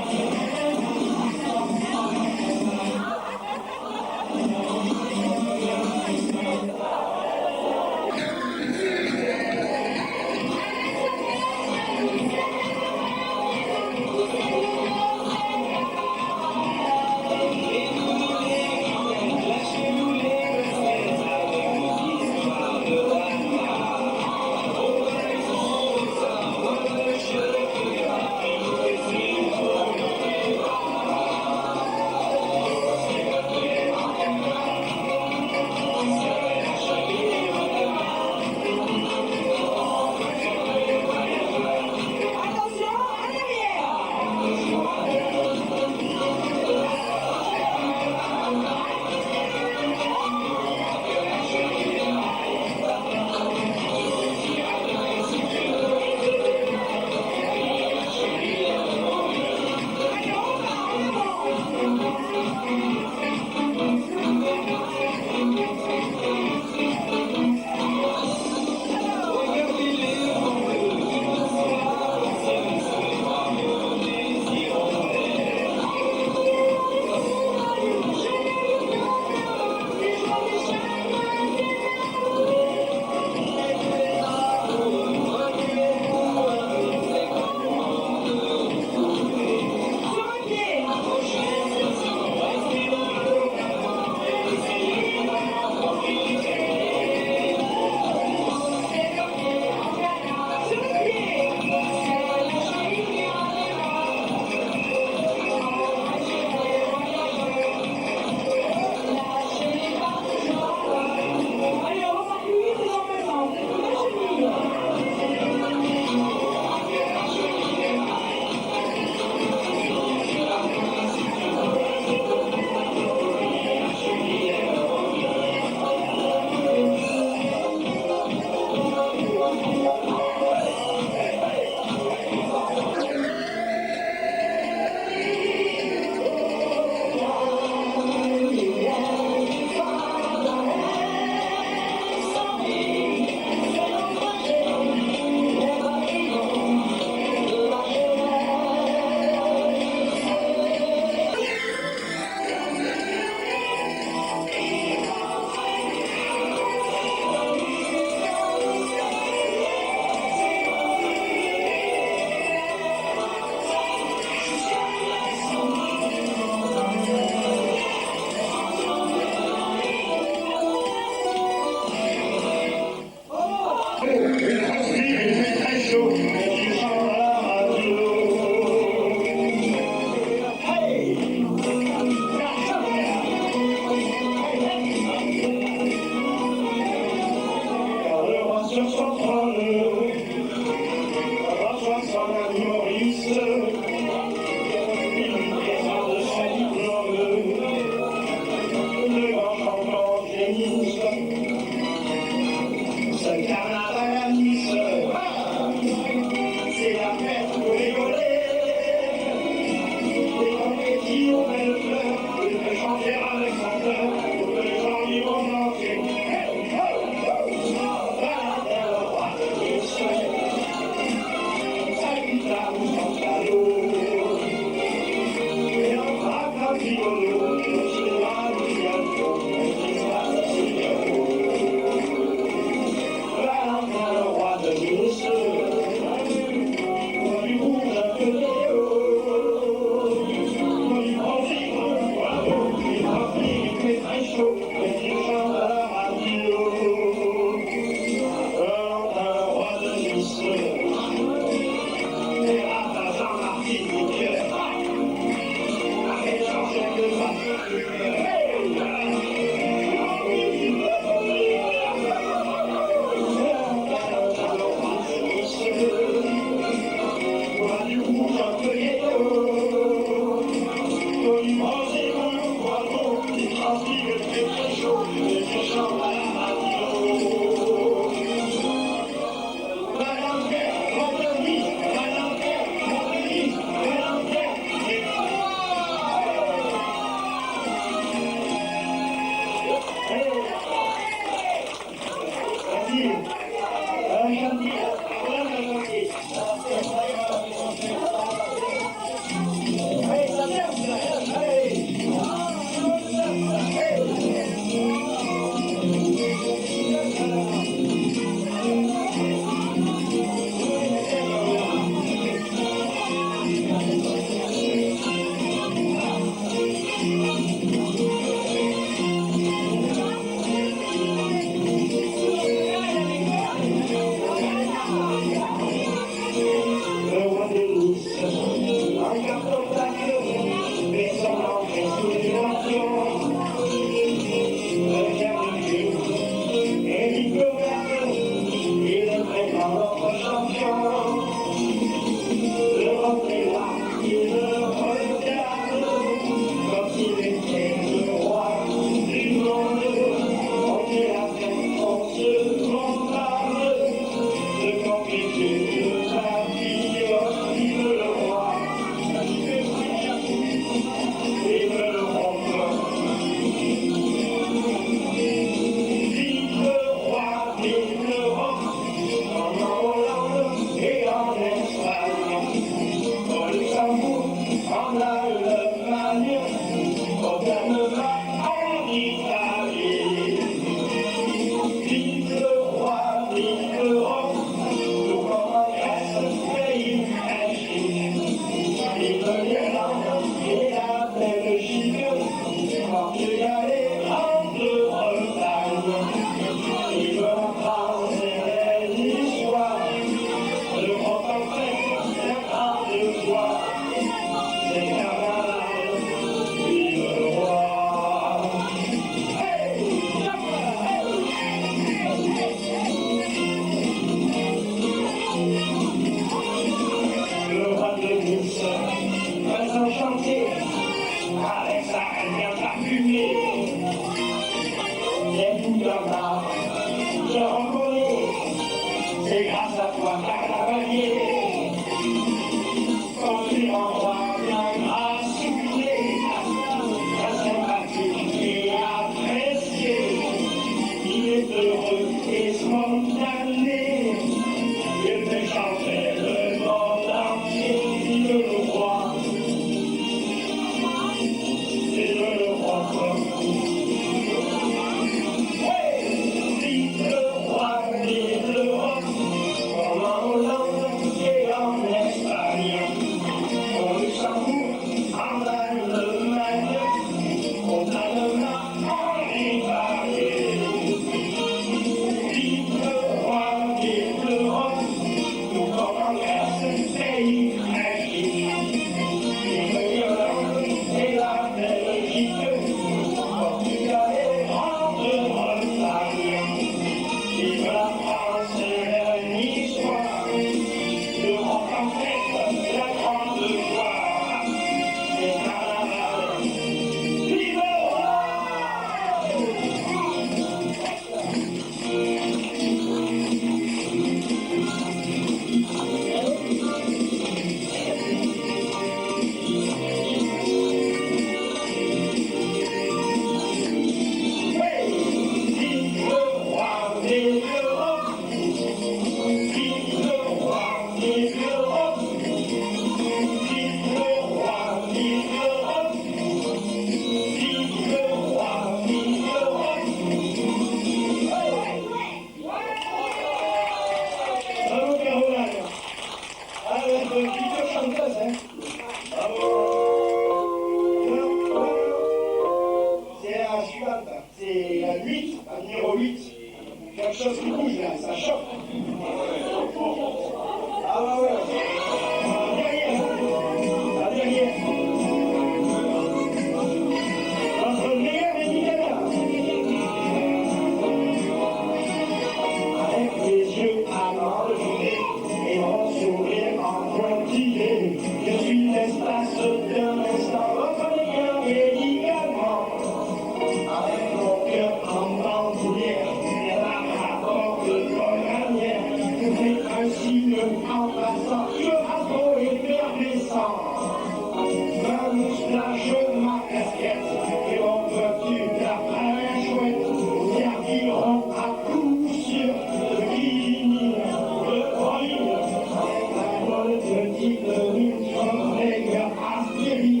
Petite riche, aspirine.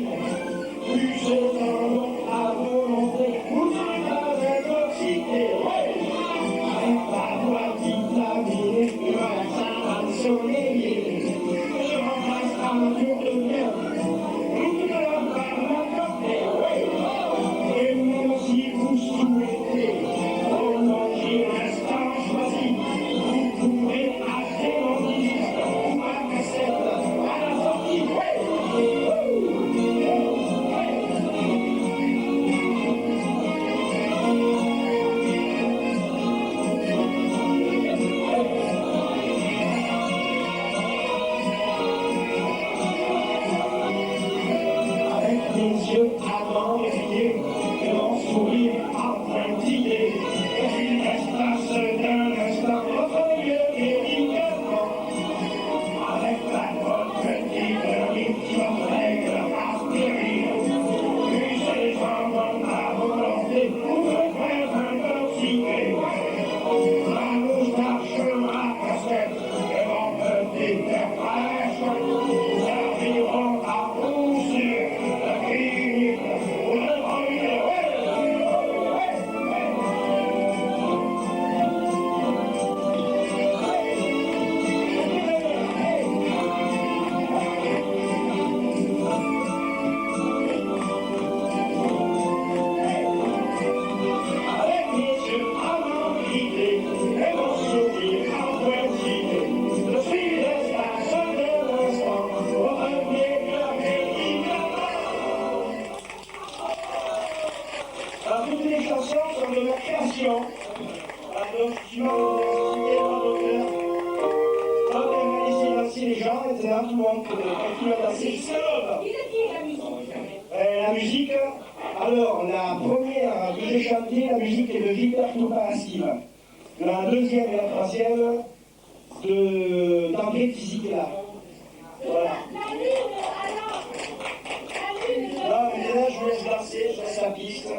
Alors, la première que j'ai chantée, la musique est de Gilberto Parassive. La deuxième et la troisième d'André Fisichella. Voilà. Non, mais là, je vous laisse danser, je laisse la piste.